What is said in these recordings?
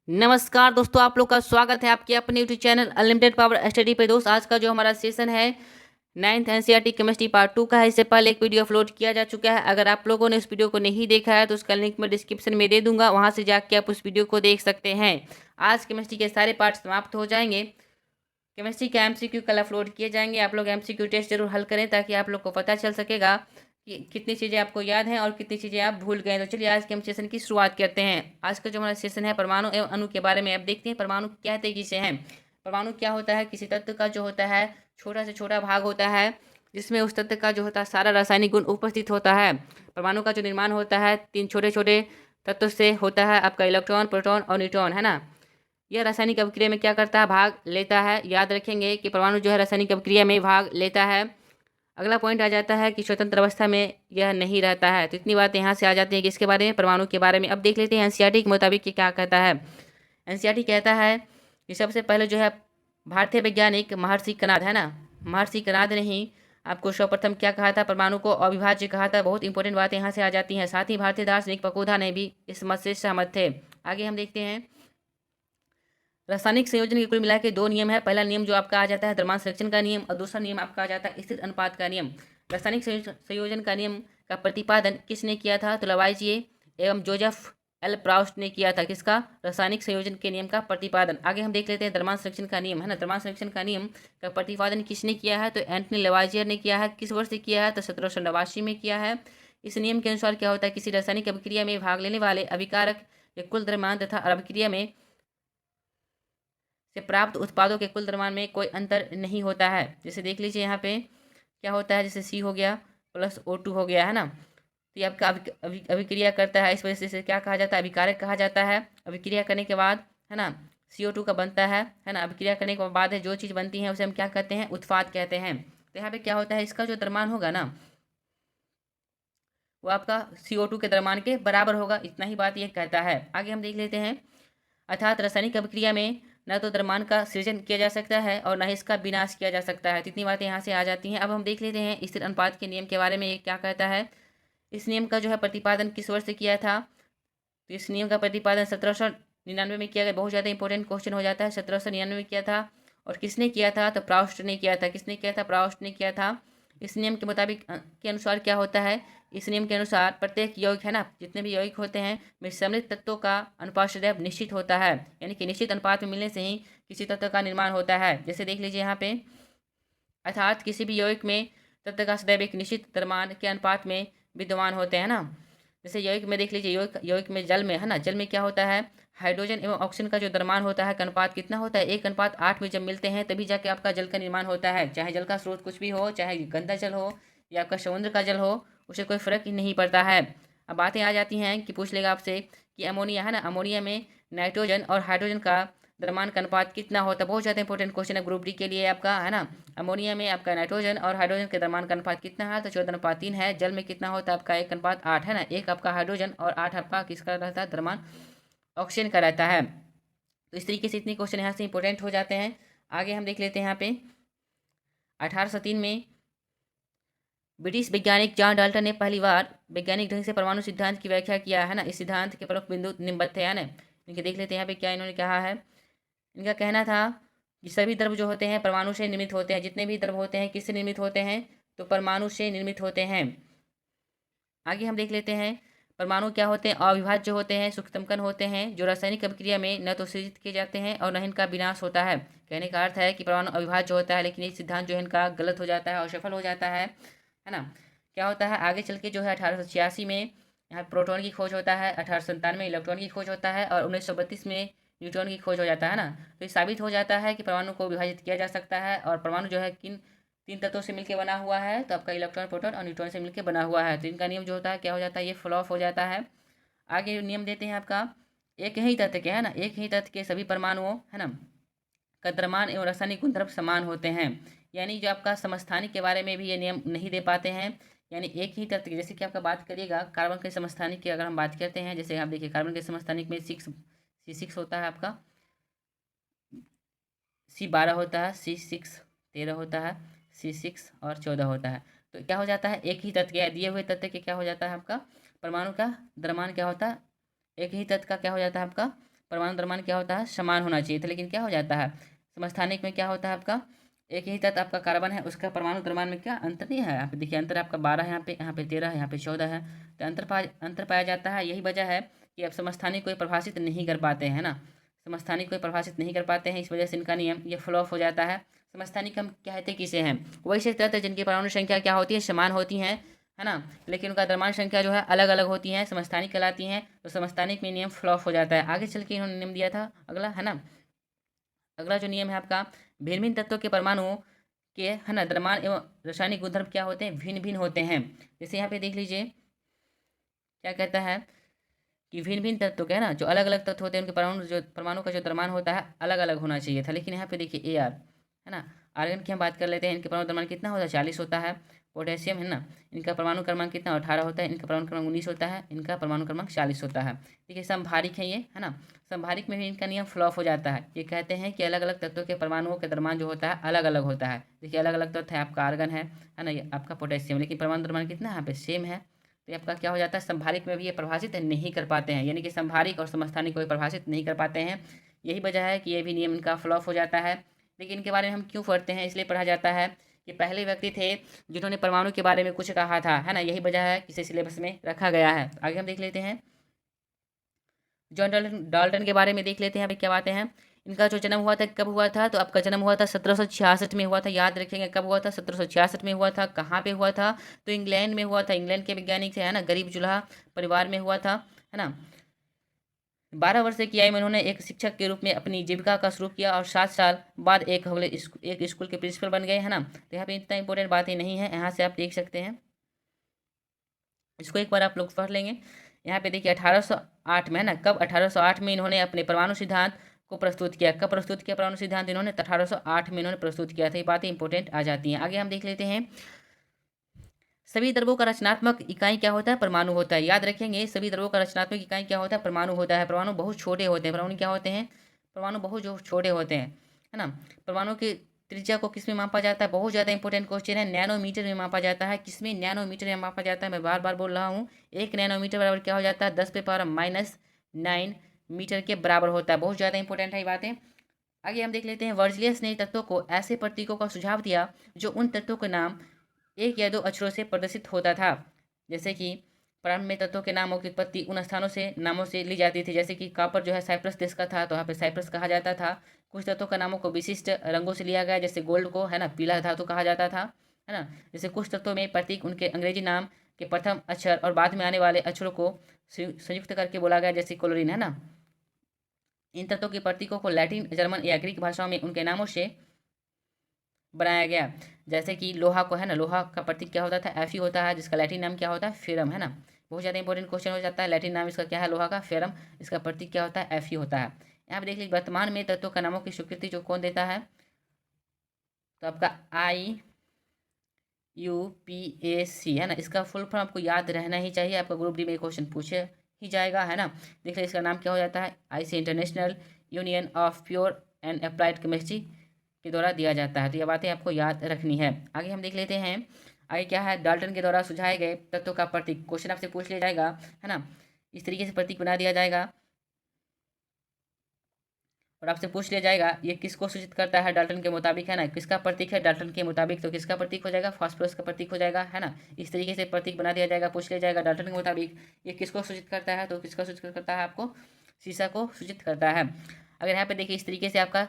नमस्कार दोस्तों, आप लोग का स्वागत है आपके अपने YouTube channel unlimited power study पे। दोस्त, आज का जो हमारा सेशन है 9th एनसीईआरटी केमिस्ट्री पार्ट 2 का है। इससे पहले एक वीडियो अपलोड किया जा चुका है। अगर आप लोगों ने उस वीडियो को नहीं देखा है तो उसका लिंक मैं डिस्क्रिप्शन में दे दूंगा, वहां से जाके आप उस वीडियो को देख सकते हैं। आज केमिस्ट्री के सारे पार्ट समाप्त हो जाएंगे। केमिस्ट्री के एमसीक्यू कल अपलोड किए जाएंगे। आप लोग एमसीक्यू टेस्ट जरूर हल करें ताकि आप लोग को पता चल सकेगा कि कितनी चीज़ें आपको याद हैं और कितनी चीज़ें आप भूल गए। तो चलिए आज के हम सेशन की शुरुआत करते हैं। आज का जो हमारा सेशन है परमाणु एवं अणु के बारे में। अब देखते हैं परमाणु कहते किसे हैं। परमाणु क्या होता है? किसी तत्व का जो होता है छोटा से छोटा भाग होता है जिसमें उस तत्व का जो होता है सारा रासायनिक गुण उपस्थित होता है। परमाणु का जो निर्माण होता है 3 छोटे छोटे तत्व से होता है। आपका इलेक्ट्रॉन, प्रोटॉन और न्यूट्रॉन, है ना। यह रासायनिक अभिक्रिया में क्या करता है? भाग लेता है। याद रखेंगे कि परमाणु जो है रासायनिक अभिक्रिया में भाग लेता है। अगला पॉइंट आ जाता है कि स्वतंत्र अवस्था में यह नहीं रहता है। तो इतनी बातें यहाँ से आ जाती हैं कि इसके बारे में, परमाणु के बारे में। अब देख लेते हैं एनसीईआरटी के मुताबिक कि क्या कहता है। एनसीईआरटी कहता है कि सबसे पहले जो है भारतीय वैज्ञानिक महर्षि कणाद, है ना। महर्षि कणाद ने ही आपको सर्वप्रथम क्या कहा था? परमाणु को अविभाज्य कहा था। बहुत इंपॉर्टेंट बातें यहाँ से आ जाती हैं। साथ ही भारतीय दार्शनिक पकोधा ने भी इस मत से सहमत थे। आगे हम देखते हैं रासायनिक संयोजन के कुल मिला के 2 नियम है। पहला नियम जो आपका आ जाता है द्रव्यमान संरक्षण का नियम, और दूसरा नियम आपका आ जाता है स्थिर अनुपात का नियम। रासायनिक संयोजन का नियम का प्रतिपादन किसने किया था? तो लवाइजिए एवं जोसेफ एल प्राउस्ट ने किया था। किसका? रासायनिक संयोजन के नियम का प्रतिपादन। आगे हम देख लेते हैं द्रव्यमान संरक्षण का नियम, है ना। द्रव्यमान संरक्षण का नियम का प्रतिपादन किसने किया है? तो एंटनी लवाइजियर ने किया है। किस वर्ष से किया है? तो 1789 में किया है। इस नियम के अनुसार क्या होता है? किसी रासायनिक अभिक्रिया में भाग लेने वाले अभिकारक के कुल द्रव्यमान तथा अभिक्रिया में से प्राप्त उत्पादों के कुल द्रव्यमान में कोई अंतर नहीं होता है। जैसे देख लीजिए यहाँ पे क्या होता है, जैसे C हो गया प्लस O2 हो गया, है ना। तो ये आपका अभिक्रिया करता है। इस वजह से क्या कहा जाता है? अभिकारक कहा जाता है। अभिक्रिया करने के बाद, है ना, CO2 का बनता है ना। अभिक्रिया करने के बाद जो चीज़ बनती है उसे हम क्या कहते हैं? उत्पाद कहते हैं। तो यहाँ पे क्या होता है, इसका जो द्रव्यमान होगा ना वो आपका CO2 के द्रव्यमान के बराबर होगा। इतना ही बात ये कहता है। आगे हम देख लेते हैं। अर्थात रासायनिक अभिक्रिया में न तो द्रव्यमान का सृजन किया जा सकता है और न ही इसका विनाश किया जा सकता है। इतनी बातें यहाँ से आ जाती हैं। अब हम देख लेते हैं स्थिर अनुपात के नियम के बारे में। ये क्या कहता है? इस नियम का जो है प्रतिपादन किस वर्ष से किया था? तो इस नियम का प्रतिपादन 1799 में किया गया। बहुत ज़्यादा इंपॉर्टेंट क्वेश्चन हो जाता है। 1799 में किया था। और किसने किया था? तो प्राउस्ट ने किया था। किसने किया था? प्राउस्ट ने किया था। इस नियम के मुताबिक के अनुसार क्या होता है? इस नियम के अनुसार प्रत्येक यौगिक, है ना, जितने भी यौगिक होते हैं में सम्मिलित तत्वों का अनुपात सदैव निश्चित होता है। यानी कि निश्चित अनुपात में मिलने से ही किसी तत्व का निर्माण होता है। जैसे देख लीजिए यहाँ पे, अर्थात किसी भी यौगिक में तत्व का सदैव एक निश्चित द्रव्यमान के अनुपात में विद्यमान होते हैं ना। जैसे यौगिक में देख लीजिए, यौगिक में जल में, है ना, जल में क्या होता है? हाइड्रोजन एवं ऑक्सीजन का जो द्रव्यमान होता है का अनुपात कितना होता है? 1:8 में जब मिलते हैं तभी जाके आपका जल का निर्माण होता है। चाहे जल का स्रोत कुछ भी हो, चाहे गंदा जल हो या आपका समुद्र का जल हो, उसे कोई फर्क ही नहीं पड़ता है। अब बातें आ जाती हैं कि पूछ लेगा आपसे कि अमोनिया, है ना, अमोनिया में नाइट्रोजन और हाइड्रोजन का द्रव्यमान का अनुपात कितना होता है? बहुत ज़्यादा इंपॉर्टेंट क्वेश्चन है ग्रुप डी के लिए आपका, है ना। अमोनिया में आपका नाइट्रोजन और हाइड्रोजन के द्रव्यमान का अनुपात कितना है? तो 14:3 है। जल में कितना होता है? आपका 1:8, है ना। 1 आपका हाइड्रोजन और 8 आपका किसका रहता है? द्रव्यमान ऑक्सीजन का रहता है। तो इस तरीके से इतने क्वेश्चन यहाँ से इंपॉर्टेंट हो जाते हैं। आगे हम देख लेते हैं यहाँ पे 1803 में ब्रिटिश वैज्ञानिक जॉन डाल्टन ने पहली बार वैज्ञानिक ढंग से परमाणु सिद्धांत की व्याख्या किया, है ना। इस सिद्धांत के प्रमुख बिंदु निम्नलिखित है ना। इनके देख लेते हैं यहाँ पे क्या इन्होंने कहा है। इनका कहना था कि सभी द्रव जो होते हैं परमाणु से निर्मित होते हैं। जितने भी द्रव होते हैं किससे निर्मित होते हैं? तो परमाणु से निर्मित होते हैं। आगे हम देख लेते हैं परमाणु क्या होते हैं? अविभाज्य होते हैं, सूक्ष्म कण होते हैं जो रासायनिक अभिक्रिया में न तो सृजित किए जाते हैं और न इनका विनाश होता है। कहने का अर्थ है कि परमाणु अविभाज्य होता है, लेकिन ये सिद्धांत जो है इनका गलत हो जाता है, असफल हो जाता है ना। क्या होता है आगे चल के जो है 1886 में यहाँ प्रोटॉन की खोज होता है, 1897 में इलेक्ट्रॉन की खोज होता है और 1932 में न्यूट्रॉन की खोज हो जाता है ना। तो ये साबित हो जाता है कि परमाणु को विभाजित किया जा सकता है। और परमाणु जो है किन 3 तत्वों से मिलकर बना हुआ है? तो आपका इलेक्ट्रॉन, प्रोटॉन और न्यूट्रॉन से मिलकर बना हुआ है। तो इनका नियम जो होता है क्या हो जाता है? ये फ्लॉप हो जाता है। आगे नियम देते हैं आपका एक ही तत्व के, है ना, एक ही तत्व के सभी परमाणुओं, है ना, का द्रव्यमान एवं रासायनिक गुणधर्म समान होते हैं। यानी जो आपका समस्थानिक के बारे में भी ये नियम नहीं दे पाते हैं। यानी एक ही तत्व जैसे कि आपका बात करिएगा कार्बन के समस्थानिक की अगर हम बात करते हैं, जैसे आप देखिए कार्बन के समस्थानिक में C6 होता है, आपका C12 होता है, C6 13 होता है, C6 और 14 होता है। तो क्या हो जाता है? एक ही तत्व के दिए हुए तत्व के क्या हो जाता है? आपका परमाणु का द्रव्यमान क्या होता है? एक ही तत्व का क्या हो जाता है? आपका परमाणु द्रव्यमान क्या होता है, समान होना चाहिए था, लेकिन क्या हो जाता है समस्थानिक में क्या होता है आपका एक ही तत्व आपका कार्बन है, उसका परमाणु द्रव्यमान में क्या अंतर नहीं है। यहाँ पे देखिए अंतर आपका 12 है, यहाँ पे 13 है, यहाँ पे 14 है, तो अंतर पाया जाता है। यही वजह है कि आप समस्थानिक को परिभाषित नहीं कर पाते हैं ना, समस्थानिक को परिभाषित नहीं कर पाते हैं, इस वजह से इनका नियम ये फ्लॉप हो जाता है। समस्थानिक हम कहते किसे हैं, वैसे तत्व जिनकी परमाणु संख्या क्या होती है, समान होती है ना, लेकिन उनका द्रव्यमान संख्या जो है अलग अलग होती है, समस्थानिक कहलाती हैं, तो समस्थानिक में नियम फ्लॉप हो जाता है। आगे चल के इन्होंने नियम दिया था अगला, है ना। अगला जो नियम है आपका, भिन्न भिन्न तत्वों के परमाणुओं के, है ना, द्रव्यमान एवं रासायनिक गुणधर्म क्या होते हैं, भिन्न भिन्न होते हैं। जैसे यहाँ पे देख लीजिए क्या कहता है कि भिन्न भिन्न तत्व के, है ना, जो अलग अलग तत्व होते हैं उनके परमाणु का जो द्रव्यमान होता है अलग अलग होना चाहिए था, लेकिन यहाँ पे देखिए AR, है ना, आर्गन की हम बात कर लेते हैं, इनके परमाणु द्रव्यमान कितना होता है, 40 होता है। पोटेशियम, है ना, इनका परमाणु क्रमांक कितना 18 होता है, इनका परमाणु क्रमांक 19 होता है, इनका परमाणु क्रमांक 40 होता है। ठीक है, समभारिक है ये, है ना, समभारिक में भी इनका नियम फ्लॉप हो जाता है। ये कहते हैं कि अलग अलग तत्वों के परमाणुओं के द्रव्यमान जो होता है अलग अलग होता है। देखिए अलग अलग तत्व है, आपका आर्गन है ना, ये आपका पोटेशियम, लेकिन परमाणु द्रव्यमान कितना है यहाँ पे सेम है। तो ये आपका क्या हो जाता है, संभारिक में भी ये परिभाषित नहीं कर पाते हैं, यानी कि संभारिक और समस्थानिक को भी परिभाषित नहीं कर पाते हैं। यही वजह है कि ये भी नियम इनका फ्लॉप हो जाता है। लेकिन इनके बारे में हम क्यों पढ़ते हैं, इसलिए पढ़ा जाता है कि पहले व्यक्ति थे जिन्होंने परमाणु के बारे में कुछ कहा था, है ना, यही वजह है कि इसे सिलेबस में रखा गया है। आगे हम देख लेते हैं जॉन डाल्टन के बारे में, देख लेते हैं अभी क्या बातें हैं। इनका जो जन्म हुआ था कब हुआ था, तो आपका जन्म हुआ था 1766 में हुआ था। याद रखेंगे कब हुआ था, 1766 में हुआ था। कहाँ पे हुआ था, तो इंग्लैंड में हुआ था। इंग्लैंड के वैज्ञानिक थे, है ना, गरीब जुल्हा परिवार में हुआ था, है ना। 12 वर्ष की आयु में उन्होंने एक शिक्षक के रूप में अपनी जीविका का शुरू किया और 7 साल बाद एक स्कूल के प्रिंसिपल बन गए, है ना। तो यहाँ पे इतना इंपॉर्टेंट बातें नहीं है, यहाँ से आप देख सकते हैं, इसको एक बार आप लोग पढ़ लेंगे। यहाँ पे देखिए 1808 में, है ना, कब 1808 में इन्होंने अपने परमाणु सिद्धांत को प्रस्तुत किया। कब प्रस्तुत किया परमाणु सिद्धांत इन्होंने, 1808 में इन्होंने प्रस्तुत किया था। ये बातें इंपॉर्टेंट आ जाती हैं। आगे हम देख लेते हैं सभी द्रव्यों का रचनात्मक इकाई क्या होता है, परमाणु होता है। याद रखेंगे सभी द्रव्यों का रचनात्मक इकाई क्या होता है, परमाणु होता है। परमाणु बहुत छोटे होते हैं। परमाणु क्या होते हैं, परमाणु बहुत जो छोटे होते हैं, है ना। परमाणु की त्रिज्या को किस में मापा जाता है, बहुत ज़्यादा इंपॉर्टेंट क्वेश्चन है, नैनोमीटर में मापा जाता है। किसमें, नैनोमीटर में मापा जाता है। मैं बार बार बोल रहा हूँ, 1 नैनोमीटर बराबर क्या हो जाता है, 10⁻⁹ मीटर के बराबर होता है। बहुत ज़्यादा इंपॉर्टेंट है ये बातें। आगे हम देख लेते हैं वर्जिलियस ने तत्वों को ऐसे प्रतीकों का सुझाव दिया जो उन तत्वों के नाम 1 या 2 अक्षरों से प्रदर्शित होता था। जैसे कि प्रारंभ में तत्वों के नामों की उत्पत्ति उन स्थानों से नामों से ली जाती थी, जैसे कि कॉपर जो है साइप्रस देश का था, तो वहाँ पे साइप्रस कहा जाता था। कुछ तत्वों का नामों को विशिष्ट रंगों से लिया गया, जैसे गोल्ड को, है ना, पीला धातु कहा जाता था, है ना। जैसे कुछ तत्वों में प्रतीक उनके अंग्रेजी नाम के प्रथम अक्षर और बाद में आने वाले अक्षरों को संयुक्त करके बोला गया, जैसे क्लोरीन, है ना। इन तत्वों के प्रतीकों को लैटिन, जर्मन या ग्रीक भाषाओं में उनके नामों से बनाया गया। जैसे कि लोहा को, है ना, लोहा का प्रतीक क्या होता था, Fe होता है, जिसका लैटिन नाम क्या होता है, फेरम, है ना। बहुत ज़्यादा इंपॉर्टेंट क्वेश्चन हो जाता है, लैटिन नाम इसका क्या है, लोहा का, फेरम, इसका प्रतीक क्या होता है, Fe होता है। यहाँ पे देख लीजिए वर्तमान में तत्वों का नामों की स्वीकृति जो कौन देता है, तो आपका IUPAC, है ना। इसका फुल फॉर्म आपको याद रहना ही चाहिए, आपका ग्रुप डी में क्वेश्चन पूछे ही जाएगा, है ना। देख लीजिए इसका नाम क्या हो जाता है, IC, international union of pure and applied chemistry के द्वारा दिया जाता है। तो ये बातें आपको याद रखनी है। आगे हम देख लेते हैं, आगे क्या है, डाल्टन के द्वारा सुझाए गए तत्वों का प्रतीक। क्वेश्चन आपसे पूछ लिया जाएगा, है ना, इस तरीके से प्रतीक बना दिया जाएगा और आपसे पूछ लिया जाएगा ये किसको सूचित करता है डाल्टन के मुताबिक, है ना, किसका प्रतीक है डाल्टन के मुताबिक, तो किसका प्रतीक हो जाएगा, फास्फोरस का प्रतीक हो जाएगा, है ना। इस तरीके से प्रतीक बना दिया जाएगा, पूछ लिया जाएगा डाल्टन के मुताबिक ये किसको सूचित करता है, तो किसका सूचित करता है, आपको शीशा को सूचित करता है। अगर यहाँ पे देखिए इस तरीके से आपका, है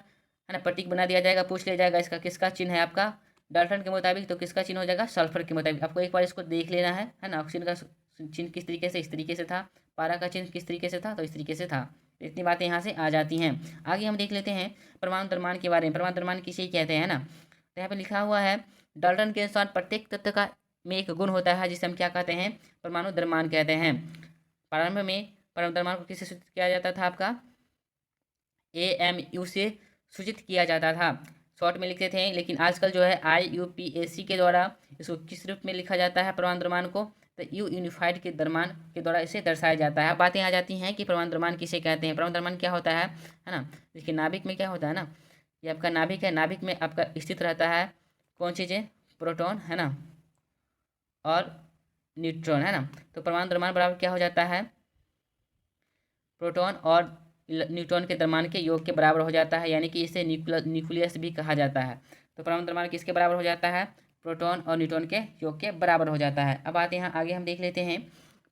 ना, प्रतीक बना दिया जाएगा, पूछ लिया जाएगा इसका किसका चिन्ह है आपका डाल्टन के मुताबिक, तो किसका चिन्ह हो जाएगा, सल्फर के मुताबिक। आपको एक बार इसको देख लेना है ना। ऑक्सीजन का चिन्ह किस तरीके से, इस तरीके से था। पारा का चिन्ह किस तरीके से था, तो इस तरीके से था। इतनी बातें यहाँ से आ जाती हैं। आगे हम देख लेते हैं परमाणु द्रव्यमान के बारे में। परमाणु द्रव्यमान किसे कहते हैं ना, तो यहाँ पे लिखा हुआ है डाल्टन के अनुसार प्रत्येक तत्व का में एक गुण होता है जिसे हम क्या कहते हैं, परमाणु द्रव्यमान कहते हैं। प्रारंभ में परमाणु द्रव्यमान को किससे सूचित किया जाता था, आपका AMU से सूचित किया जाता था, शॉर्ट में लिखते थे। लेकिन आजकल जो है IUPAC के द्वारा इसको किस रूप में लिखा जाता है परमाणु द्रव्यमान को, तो U यूनिफाइड के द्रव्यमान के द्वारा इसे दर्शाया जाता है। अब बातें आ जाती हैं कि परमाणु द्रव्यमान किसे कहते हैं। परमाणु द्रव्यमान क्या होता है ना। देखिए नाभिक में क्या होता है ना, ये आपका नाभिक है, नाभिक में आपका स्थित रहता है कौन चीज़ें, प्रोटॉन, है ना, और न्यूट्रॉन, है ना। तो परमाणु द्रव्यमान बराबर क्या हो जाता है, प्रोटॉन और न्यूट्रॉन के द्रव्यमान के योग के बराबर हो जाता है, यानी कि इसे न्यूक्लियस भी कहा जाता है। तो परमाणु द्रव्यमान किसके बराबर हो जाता है? प्रोटॉन और न्यूट्रॉन के योग के बराबर हो जाता है। अब आते हैं आगे, हम देख लेते हैं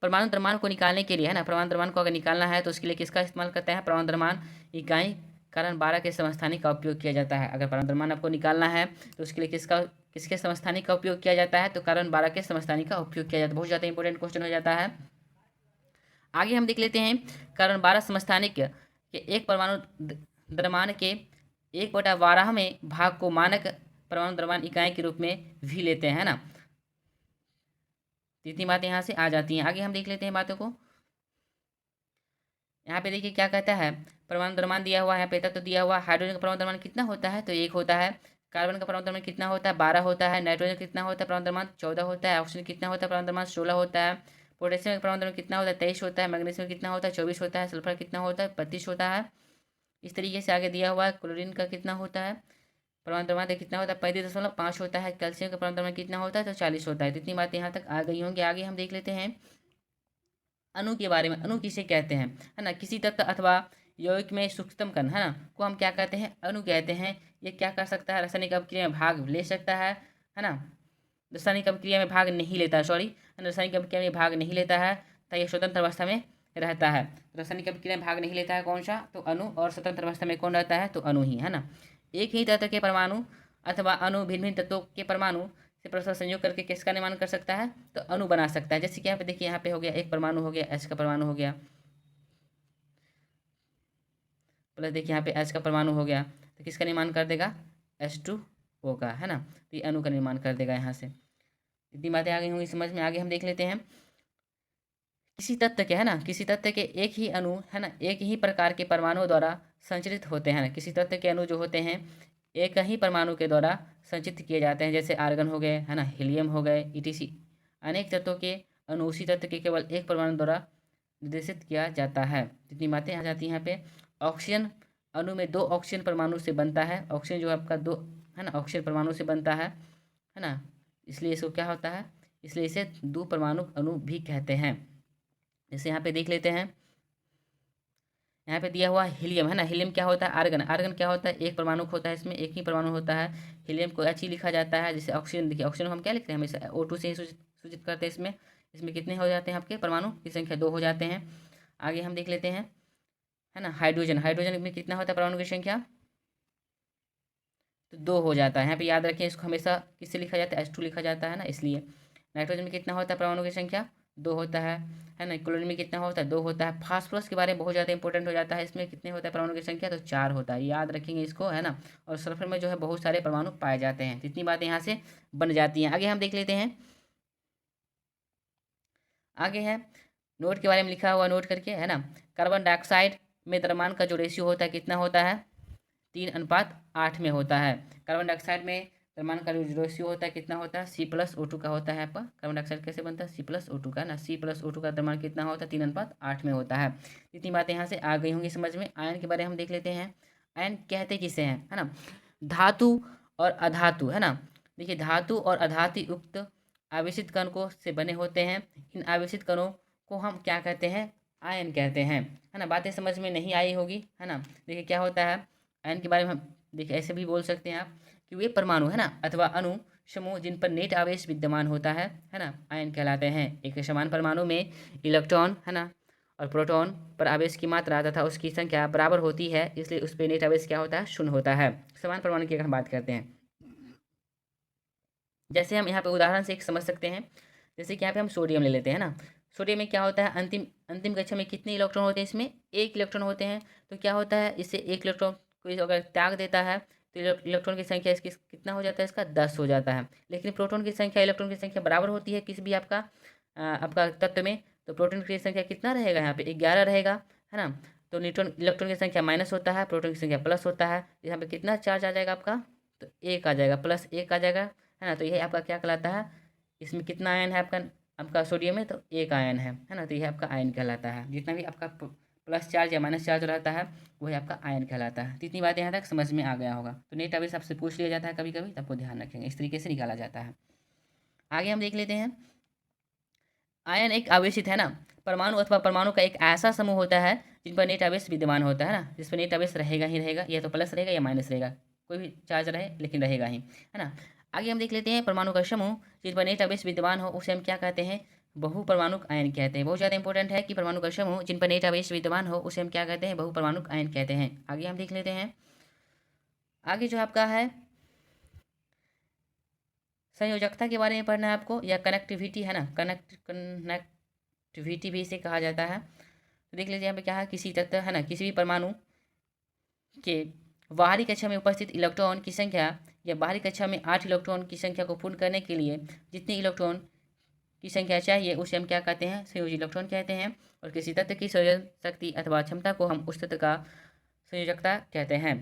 परमाणु द्रव्यमान को निकालने के लिए, है ना, परमाणु द्रव्यमान को अगर निकालना है तो उसके लिए किसका इस्तेमाल करते हैं? परमाणु द्रव्यमान इकाई कारण 12 के समस्थानिक का उपयोग किया जाता है। अगर परमाणु द्रव्यमान आपको निकालना है तो उसके लिए किसके समस्थानिक का उपयोग किया जाता है? तो कारण 12 के समस्थानिक का उपयोग किया जाता है। बहुत ज़्यादा इंपॉर्टेंट क्वेश्चन हो जाता है। आगे हम देख लेते हैं कारण 12 समस्थानिक के एक परमाणु द्रव्यमान के 1/12 में भाग को मानक परमाणु द्रव्यमान इकाई के रूप में भी लेते हैं, है ना। इतनी बातें यहाँ से आ जाती हैं। आगे हम देख लेते हैं बातों को। यहाँ पे देखिए क्या कहता है, परमाणु द्रव्यमान दिया हुआ है, यहाँ पे तत्व दिया हुआ है। हाइड्रोजन का परमाणु द्रव्यमान कितना होता है? तो 1 होता है। कार्बन का परमाणु द्रव्यमान कितना होता है? 12 होता है। नाइट्रोजन कितना होता है? परमाणु द्रव्यमान 14 होता है। ऑक्सीजन कितना होता है? परमाणु द्रव्यमान 16 होता है। पोटेशियम का परमाणु द्रव्यमान कितना होता है? 23 होता है। मैग्नीशियम कितना होता है? 24 होता है। सल्फर कितना होता है? 32 होता है। इस तरीके से आगे दिया हुआ है। क्लोरीन का कितना होता है परमाणु द्रव्यमान? कितना होता है? 35.5 होता है। कैल्शियम का परमाणु द्रव्यमान कितना होता है? तो 40 होता है। तो इतनी बातें यहाँ तक आ गई होंगी। आगे हम देख लेते हैं अणु के बारे में। अणु किसे कहते हैं, है ना। किसी तत्व अथवा यौगिक में सूक्ष्मतम कण, है ना, को हम क्या कहते हैं? अणु कहते हैं। ये क्या कर सकता है? रासायनिक अभिक्रिया में भाग ले सकता है ना। रासायनिक अभिक्रिया में भाग नहीं लेता है, सॉरी, रासायनिक अभिक्रिया में भाग नहीं लेता है, तो ये स्वतंत्र अवस्था में रहता है। रासायनिक अभिक्रिया में भाग नहीं लेता है कौन सा? तो अणु। और स्वतंत्र अवस्था में कौन रहता है? तो अणु ही, है ना। एक ही तत्व के परमाणु अथवा अणु भिन्न भिन्न तत्वों के परमाणु से परस्पर संयोग करके किसका निर्माण कर सकता है? तो अणु बना सकता है। जैसे कि यहाँ पे देखिए, यहाँ पे हो गया एक परमाणु हो गया, एच का परमाणु हो गया, प्लस देखिए यहाँ पे एच का परमाणु हो गया, तो किसका निर्माण कर देगा? H2O का, है ना। तो ये अणु का निर्माण कर देगा यहाँ से। इतनी बातें आ गई होंगी समझ में। आगे हम देख लेते हैं किसी तत्व के, है ना, किसी तत्व के एक ही अणु, है ना, एक ही प्रकार के परमाणुओं द्वारा संचरित होते हैं ना। किसी तत्व के अणु जो होते हैं एक ही परमाणु के द्वारा संचित किए जाते हैं। जैसे आर्गन हो गए, है ना, हीलियम हो गए, ईटीसी। अनेक तत्वों के अणु उसी तत्व के केवल एक परमाणु द्वारा निर्देशित किया जाता है। जितनी बातें आ जाती हैं यहाँ पे। ऑक्सीजन अणु में 2 ऑक्सीजन परमाणु से बनता है। ऑक्सीजन जो आपका 2, है ना, ऑक्सीजन परमाणु से बनता है ना। इसलिए इसको क्या होता है? इसलिए इसे 2 परमाणु अणु भी कहते हैं। जैसे यहाँ पे देख लेते हैं, यहाँ पे दिया हुआ हीलियम, है ना। हीलियम क्या होता है? आर्गन। आर्गन क्या होता है? एक परमाणु होता है, इसमें एक ही परमाणु होता है। हीलियम को H ही लिखा जाता है। जैसे ऑक्सीजन, देखिए ऑक्सीजन को हम क्या लिखते हैं? हमेशा O2 से ही सूचित करते हैं। इसमें इसमें कितने हो जाते हैं आपके परमाणु की संख्या? 2 हो जाते हैं। आगे हम देख लेते हैं, है ना, हाइड्रोजन। हाइड्रोजन में कितना होता है परमाणु की संख्या? तो 2 हो जाता है। यहाँ पे याद रखें, इसको हमेशा किससे लिखा जाता है? H2 लिखा जाता है ना, इसलिए। नाइट्रोजन में कितना होता है परमाणु की संख्या? 2 होता है ना। क्लोरीन में कितना होता है? 2 होता है। फास्फोरस के बारे में बहुत ज़्यादा इंपॉर्टेंट हो जाता है। इसमें कितने होता है परमाणु की संख्या? तो 4 होता है। याद रखेंगे इसको, है ना। और सल्फर में जो है बहुत सारे परमाणु पाए जाते हैं। इतनी बातें यहाँ से बन जाती हैं। आगे हम देख लेते हैं, आगे है नोट के बारे में लिखा हुआ, नोट करके, है ना। कार्बन डाइऑक्साइड में द्रव्यमान का जो रेशियो होता है कितना होता है? 3:8 में होता है। कार्बन डाइऑक्साइड में द्रव्यमान का जो रेशियो होता है कितना होता है? C+O2 का होता है। आपका कार्बन डाइऑक्साइड कैसे बनता है? C+O2 का ना। C+O2 का द्रव्यमान कितना होता है? 3:8 में होता है। इतनी बातें यहाँ से आ गई होंगी समझ में। आयन के बारे में हम देख लेते हैं। आयन कहते किसे हैं, है ना। धातु और अधातु, है ना। देखिए धातु और अधातु युक्त आवेशित कण को से बने होते हैं। इन आवेशित कणों को हम क्या कहते हैं? आयन कहते हैं, है ना। बातें समझ में नहीं आई होगी, है ना। देखिए क्या होता है आयन के बारे में हम देखिए ऐसे भी बोल सकते हैं आप कि वे परमाणु, है ना, अथवा अणु समूह जिन पर नेट आवेश विद्यमान होता है ना, आयन कहलाते हैं। एक समान परमाणु में इलेक्ट्रॉन, है ना, और प्रोटॉन पर आवेश की मात्रा तथा उसकी संख्या बराबर होती है, इसलिए उस पर नेट आवेश क्या होता है? 0 होता है। समान परमाणु की अगर हम बात करते हैं, जैसे हम यहाँ पे उदाहरण से एक समझ सकते हैं। जैसे कि यहाँ पे हम सोडियम ले लेते हैं ना। सोडियम में क्या होता है? अंतिम अंतिम कक्षा में कितने इलेक्ट्रॉन होते हैं? इसमें 1 इलेक्ट्रॉन होते हैं। तो क्या होता है, इससे 1 इलेक्ट्रॉन को अगर त्याग देता है तो इलेक्ट्रॉन की संख्या इसकी कितना हो जाता है? इसका 10 हो जाता है। लेकिन प्रोटॉन की संख्या इलेक्ट्रॉन की संख्या बराबर होती है किसी भी आपका तत्व में। तो प्रोटॉन की संख्या कितना रहेगा? यहाँ पे 11 रहेगा, है ना। तो न्यूट्रॉन इलेक्ट्रॉन की संख्या माइनस होता है, प्रोटॉन की संख्या प्लस होता है। यहाँ पे कितना चार्ज आ जाएगा आपका? तो 1 आ जाएगा, +1 आ जाएगा, है ना। तो यह आपका क्या कहलाता है? इसमें कितना आयन है आपका आपका सोडियम में? तो 1 आयन है ना। तो यह आपका आयन कहलाता है। जितना भी आपका प्लस चार्ज या माइनस चार्ज रहता है वही आपका आयन कहलाता है। तो इतनी बात यहाँ तक समझ में आ गया होगा। तो नेट आवेश आपसे पूछ लिया जाता है कभी कभी, तब को ध्यान रखेंगे। इस तरीके से निकाला जाता है। आगे हम देख लेते हैं, आयन एक आवेशित, है ना, परमाणु अथवा परमाणु का एक ऐसा समूह होता है जिन पर नेट आवेश विद्यमान होता है ना, जिस पर नेट आवेश रहेगा ही रहेगा, या तो प्लस रहेगा या माइनस रहेगा, कोई भी चार्ज रहे लेकिन रहेगा ही, है ना। आगे हम देख लेते हैं परमाणु का समूह जिन पर नेट आवेश विद्यमान हो उसे हम क्या कहते हैं, बहुपरमाणुक आयन कहते हैं। बहुत ज़्यादा इंपॉर्टेंट है कि परमाणु का समूह जिन पर नेट आवेश विद्यमान हो उसे हम क्या कहते हैं, बहुपरमाणुक आयन कहते हैं। आगे हम देख लेते हैं, आगे जो आपका है संयोजकता के बारे में पढ़ना है आपको, या कनेक्टिविटी है ना, कनेक्टिविटी भी इसे कहा जाता है। तो देख लीजिए यहाँ पे क्या है, किसी तत्व है ना, किसी भी परमाणु के बाहरी कक्षा में उपस्थित इलेक्ट्रॉन की संख्या या बाहरी कक्षा में 8 इलेक्ट्रॉन की संख्या को पूर्ण करने के लिए जितनी इलेक्ट्रॉन की संख्या चाहिए उसे हम क्या कहते हैं, संयोजी इलेक्ट्रॉन कहते हैं। और किसी तत्व की संयोजन शक्ति अथवा क्षमता को हम उस तत्व का संयोजकता कहते हैं।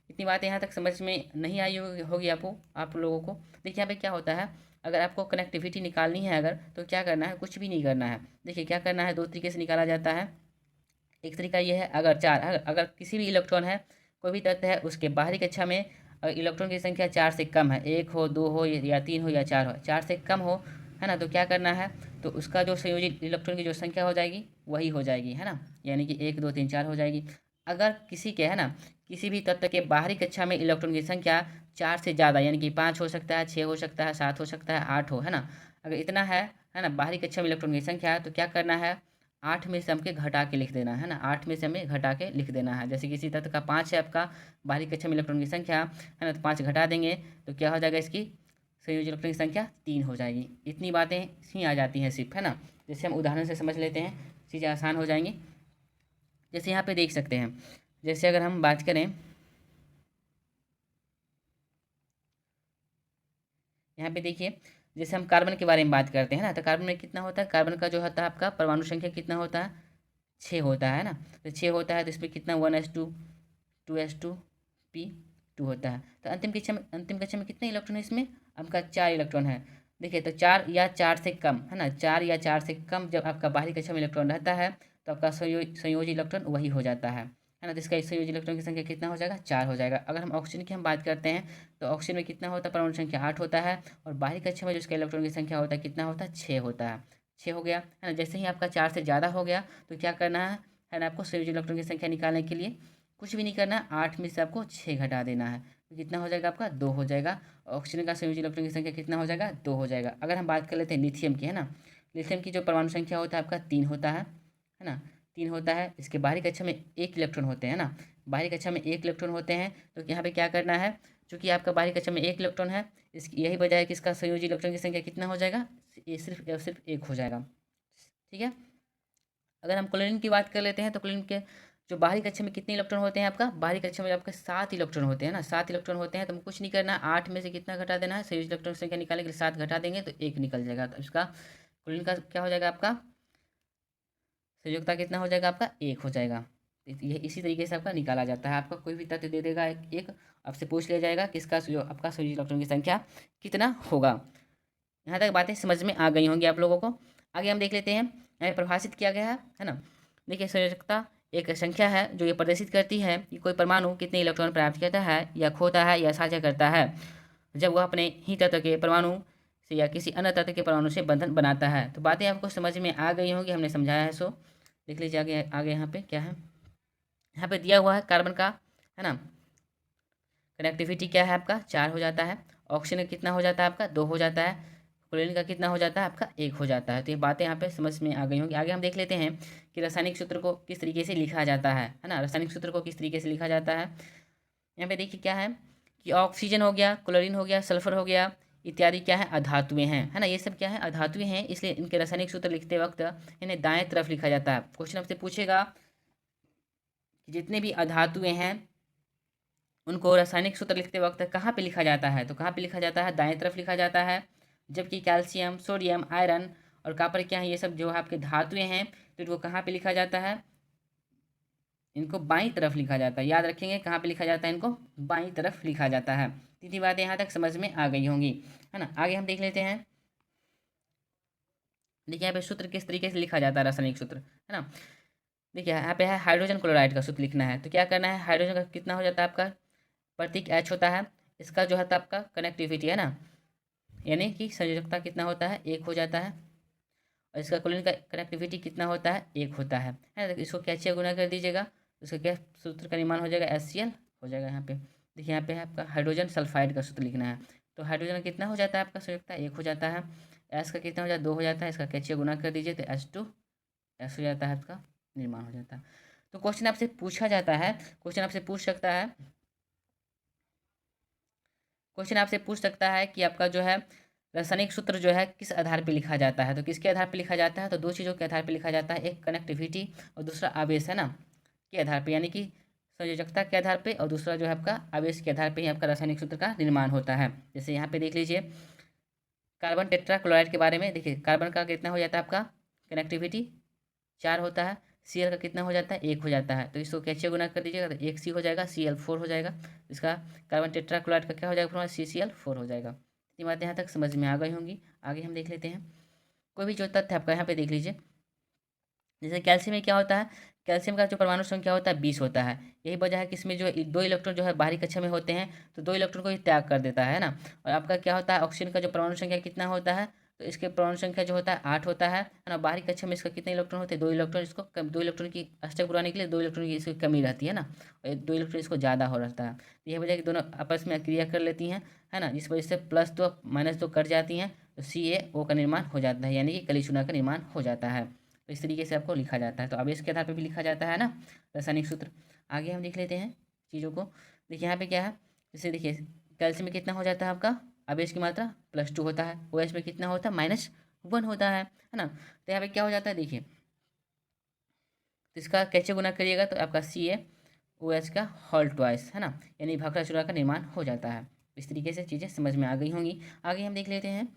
इतनी बातें यहाँ तक समझ में नहीं आई होगी आप लोगों को। देखिए यहाँ पे क्या होता है, अगर आपको कनेक्टिविटी निकालनी है अगर, तो क्या करना है, कुछ भी नहीं करना है। देखिए क्या करना है, दो तरीके से निकाला जाता है। एक तरीका ये है, अगर किसी भी इलेक्ट्रॉन है, कोई भी तत्व है, उसके बाहरी कक्षा में अगर इलेक्ट्रॉन की संख्या 4 से कम है, 1 हो, 2 हो या 3 हो या 4 हो, 4 से कम हो, है ना, तो क्या करना है, तो उसका जो संयोजित इलेक्ट्रॉन की जो संख्या हो जाएगी वही हो जाएगी, है ना, यानी कि 1 2 3 4 हो जाएगी। अगर किसी के है ना, किसी भी तत्व के बाहरी कक्षा में इलेक्ट्रॉन की संख्या 4 से ज़्यादा, यानी कि 5 हो सकता है, 6 हो सकता है, 7 हो सकता है, 8 हो, है ना, अगर इतना है ना, बाहरी कक्षा में इलेक्ट्रॉन की संख्या, तो क्या करना है, 8 में से हमके घटा के लिख देना है ना, 8 में से हमें घटा के लिख देना है। जैसे किसी तत्व का 5 है आपका बाहरी कक्षा में इलेक्ट्रॉन की संख्या, है ना, तो 5 घटा देंगे तो क्या हो जाएगा, इसकी संयोजी इलेक्ट्रॉन की संख्या 3 हो जाएगी। इतनी बातें ही आ जाती हैं सिर्फ, है ना। जैसे हम उदाहरण से समझ लेते हैं, चीज़ें आसान हो जाएंगी। जैसे यहाँ पे देख सकते हैं, जैसे अगर हम बात करें, यहाँ पे देखिए, जैसे हम कार्बन के बारे में बात करते हैं ना, तो कार्बन में कितना होता है, कार्बन का जो होता है आपका परमाणु संख्या कितना होता है, 6 होता है ना। तो 6 होता है तो इसमें कितना 1s2 2s2p2 होता है। तो अंतिम कक्षा में कितने इलेक्ट्रॉन है इसमें, आपका 4 इलेक्ट्रॉन है। देखिए तो 4 या 4 से कम, है ना, 4 या 4 से कम जब आपका बाहरी कक्षा में इलेक्ट्रॉन रहता है तो आपका संयोजी इलेक्ट्रॉन वही हो जाता है ना। तो इसका संयोजी इलेक्ट्रॉन की संख्या कितना हो जाएगा, 4 हो जाएगा। अगर हम ऑक्सीजन की हम बात करते हैं तो ऑक्सीजन में कितना होता है, परमाणु संख्या 8 होता है, और बाहरी कक्षा में जो इसका इलेक्ट्रॉन की संख्या होता है कितना होता है, 6 होता है। 6 हो गया, है ना। जैसे ही आपका 4 से ज़्यादा हो गया तो क्या करना है ना, आपको संयोजी इलेक्ट्रॉन की संख्या निकालने के लिए कुछ भी नहीं करना है, 8 में से आपको 6 घटा देना है, तो कितना हो जाएगा आपका 2 हो जाएगा। ऑक्सीजन का संयोजी इलेक्ट्रॉन की संख्या कितना हो जाएगा, 2 हो जाएगा। अगर हम बात कर लेते हैं लिथियम की, है ना, लिथियम की जो परमाणु संख्या होता है आपका 3 होता है ना, 3 होता है। इसके बाहरी कक्षा में 1 इलेक्ट्रॉन होते हैं ना, बाहरी कक्षा में 1 इलेक्ट्रॉन होते हैं। तो यहाँ पे क्या करना है, चूँकि आपका बाहरी कक्षा में 1 इलेक्ट्रॉन है, इसकी यही वजह है कि इसका संयोजी इलेक्ट्रॉन की संख्या कितना हो जाएगा, ये सिर्फ 1 हो जाएगा, ठीक है। अगर हम क्लोरीन की बात कर लेते हैं तो क्लोरीन के जो बाहरी कक्षा में कितने इलेक्ट्रॉन होते हैं, आपका बाहरी कक्षा में आपके 7 इलेक्ट्रॉन होते हैं ना, 7 इलेक्ट्रॉन होते हैं। तो कुछ नहीं करना, 8 में से कितना घटा देना है, संयोजी इलेक्ट्रॉन की संख्या निकालने के लिए 7 घटा देंगे तो 1 निकल जाएगा। तो इसका क्लोरीन का क्या हो जाएगा, आपका संयोजकता कितना हो जाएगा, आपका 1 हो जाएगा। ये इसी तरीके से आपका निकाला जाता है। आपका कोई भी तथ्य दे देगा एक, आपसे पूछ लिया जाएगा कि इसका आपका संयोजी इलेक्ट्रॉन की संख्या कितना होगा। यहाँ तक बातें समझ में आ गई होंगी आप लोगों को। आगे हम देख लेते हैं, यहाँ परिभाषित किया गया है ना। देखिए संयोजकता एक संख्या है जो ये प्रदर्शित करती है कि कोई परमाणु कितने इलेक्ट्रॉन प्राप्त करता है या खोता है या साझा करता है जब वह अपने ही तत्व के परमाणु से या किसी अन्य तत्व के परमाणु से बंधन बनाता है। तो बातें आपको समझ में आ गई होंगी, हमने समझाया है। सो देख लीजिए आगे आगे यहाँ पे क्या है, यहाँ पे दिया हुआ है कार्बन का, है ना, कनेक्टिविटी क्या है आपका 4 हो जाता है। ऑक्सीजन कितना हो जाता है आपका 2 हो जाता है। क्लोरीन का कितना हो जाता है आपका 1 हो जाता है। तो ये बातें यहाँ पे समझ में आ गई होंगी। आगे हम देख लेते हैं कि रासायनिक सूत्र को किस तरीके से लिखा जाता है ना, रासायनिक सूत्र को किस तरीके से लिखा जाता है। यहाँ पे देखिए क्या है कि ऑक्सीजन हो गया, क्लोरीन हो गया, सल्फर हो गया, इत्यादि क्या है, अधातुएं हैं, है ना। ये सब क्या है, अधातुएं हैं, इसलिए इनके रासायनिक सूत्र लिखते वक्त इन्हें दाएं तरफ लिखा जाता है। क्वेश्चन आपसे पूछेगा कि जितने भी अधातुएं हैं उनको रासायनिक सूत्र लिखते वक्त कहाँ पे लिखा जाता है, तो कहाँ पे लिखा जाता है, दाएं तरफ लिखा जाता है। जबकि कैल्शियम, सोडियम, आयरन और कॉपर क्या है, ये सब जो आपके धातुएं हैं, तो इनको कहाँ पे लिखा जाता है, इनको बाईं तरफ लिखा जाता है। याद रखेंगे कहाँ पे लिखा जाता है, इनको बाईं तरफ लिखा जाता है। इतनी बातें यहाँ तक समझ में आ गई होंगी, है ना। आगे हम देख लेते हैं, देखिए यहाँ पे सूत्र किस तरीके से लिखा जाता है, रासायनिक सूत्र, है ना। देखिए यहाँ पे है हाइड्रोजन क्लोराइड का सूत्र लिखना है, तो क्या करना है, हाइड्रोजन का कितना हो जाता है, आपका प्रतीक H होता है। इसका जो है आपका कनेक्टिविटी है ना, यानी कि संयोजकता कितना होता है, 1 हो जाता है। और इसका क्लोरीन का कनेक्टिविटी कितना होता है, 1 होता है ना। तो इसको क्या से गुना कर दीजिएगा, उसका क्या सूत्र का निर्माण हो जाएगा, HCl हो जाएगा। यहाँ पे देखिए, यहाँ पे है आपका हाइड्रोजन सल्फाइड का सूत्र लिखना है। तो हाइड्रोजन कितना हो जाता है आपका संयुक्ता, 1 हो जाता है। एस का कितना हो जाता है, 2 हो जाता है। इसका कैचे गुना कर दीजिए तो H2S हो जाता है, इसका निर्माण हो जाता है। तो क्वेश्चन आपसे पूछा जाता है, क्वेश्चन आपसे पूछ सकता है, क्वेश्चन आपसे पूछ सकता है कि आपका जो है रासायनिक सूत्र जो है किस आधार पे लिखा जाता है। तो किसके आधार पे लिखा जाता है, तो 2 चीज़ों के आधार पे लिखा जाता है, एक कनेक्टिविटी और दूसरा आवेश, है ना, के आधार पे, यानी कि संयोजकता के आधार पे, और दूसरा जो है आपका आवेश के आधार पे ही आपका रासायनिक सूत्र का निर्माण होता है। जैसे यहाँ पे देख लीजिए कार्बन टेट्राक्लोराइड के बारे में। देखिए कार्बन का कितना हो जाता है आपका कनेक्टिविटी, 4 होता है। Cl का कितना हो जाता है, 1 हो जाता है। तो इसको कैसे गुना कर दीजिएगा तो 1 C हो जाएगा, Cl4 हो जाएगा। इसका कार्बन टेट्राक्लोराइड का क्या हो जाएगा फॉर्मूला, CCl4 हो जाएगा। इतनी बातें यहाँ तक समझ में आ गई होंगी। आगे हम देख लेते हैं कोई भी जो तथ्य आपका यहाँ पे देख लीजिए। जैसे कैल्शियम में क्या होता है, कैल्शियम का जो परमाणु संख्या होता है 20 होता है। यही वजह है कि इसमें जो 2 इलेक्ट्रॉन जो है बाहरी कक्षा में होते हैं, तो 2 इलेक्ट्रॉन को ही त्याग कर देता है ना। और आपका क्या होता है, ऑक्सीजन का जो परमाणु संख्या कितना होता है, तो इसके परमाणु संख्या जो होता है 8 होता है ना। बाहरी कक्षा में इसका कितने इलेक्ट्रॉन होते हैं, 2 इलेक्ट्रॉन। इसको 2 इलेक्ट्रॉन की अष्टक बुलाने के लिए 2 इलेक्ट्रॉन की इसकी कमी रहती है ना, और 2 इलेक्ट्रॉन इसको ज़्यादा हो रहता है। तो यह वजह कि दोनों आपस में क्रिया कर लेती हैं, है ना, जिस वजह से +2 -2 कट जाती हैं, तो CaO का निर्माण हो जाता है, यानी कि कली चूना का निर्माण हो जाता है। तो इस तरीके से आपको लिखा जाता है। तो आवेश के आधार पर भी लिखा जाता है ना रासायनिक सूत्र। आगे हम देख लेते हैं चीज़ों को। देखिए यहाँ पे क्या है, जैसे देखिए कैल्शियम में कितना हो जाता है आपका आवेश की मात्रा, +2 होता है। OH में कितना होता है, -1 होता है ना। तो यहाँ पे क्या हो जाता है, देखिए तो इसका कैसे गुना करिएगा तो आपका CaOH का होल ट्वाइस, है ना, यानी भाखड़ा चूड़ा का निर्माण हो जाता है। इस तरीके से चीज़ें समझ में आ गई होंगी। आगे हम देख लेते हैं,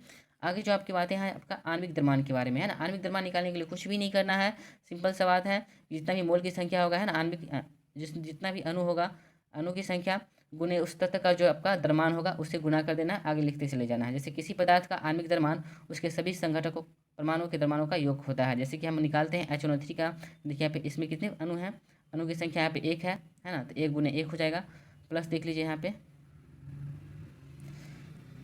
आगे जो आपकी बातें हैं आपका आणविक द्रव्यमान के बारे में, है ना। आणविक द्रव्यमान निकालने के लिए कुछ भी नहीं करना है, सिंपल सा बात है। जितना भी मोल की संख्या होगा, है ना, जितना भी अणु होगा, अणु की संख्या गुने उस तत्व का जो आपका द्रव्यमान होगा उससे गुना कर देना, आगे लिखते चले जाना है। जैसे किसी पदार्थ का आणविक द्रव्यमान उसके सभी संघटकों परमाणु के द्रव्यमानों का योग होता है। जैसे कि हम निकालते हैं HNO3 का, देखिए यहाँ पे इसमें कितने अणु हैं, अणु की संख्या यहाँ पे 1 है ना, तो 1 गुने 1 हो जाएगा। प्लस देख लीजिए यहाँ पे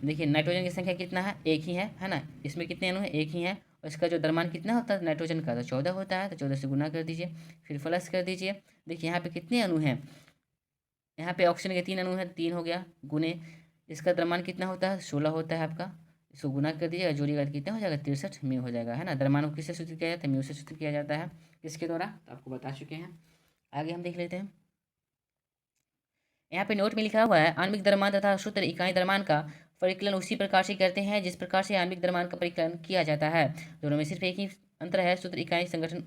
देखिए नाइट्रोजन की संख्या कितना है, 1 ही है ना। इसमें कितने अणु हैं, 1 ही है। और इसका जो द्रव्यमान कितना होता है नाइट्रोजन का, तो 14 होता है। तो 14 से गुना कर दीजिए, फिर प्लस कर दीजिए। देखिए यहाँ पे कितने अणु हैं, यहाँ पे ऑक्सीजन के 3 अणु हैं, 3 हो गया, गुने इसका द्रव्यमान कितना होता है, 16 होता है आपका। इसको गुना कर दीजिएगा, जोड़िएगा तो कितना हो जाएगा, 63 म्यू हो जाएगा, है ना। द्रव्यमान को किससे सूचित किया जाता है, म्यू से सूचित किया जाता है। किसके द्वारा, तो आपको बता चुके हैं। आगे हम देख लेते हैं, यहाँ पे नोट में लिखा हुआ है आणविक द्रव्यमान तथा सूत्र इकाई द्रव्यमान का परिकलन उसी प्रकार से करते हैं जिस प्रकार से आणविक द्रव्यमान का परिकलन किया जाता है। दोनों में सिर्फ एक ही अंतर है, सूत्र इकाई संगठन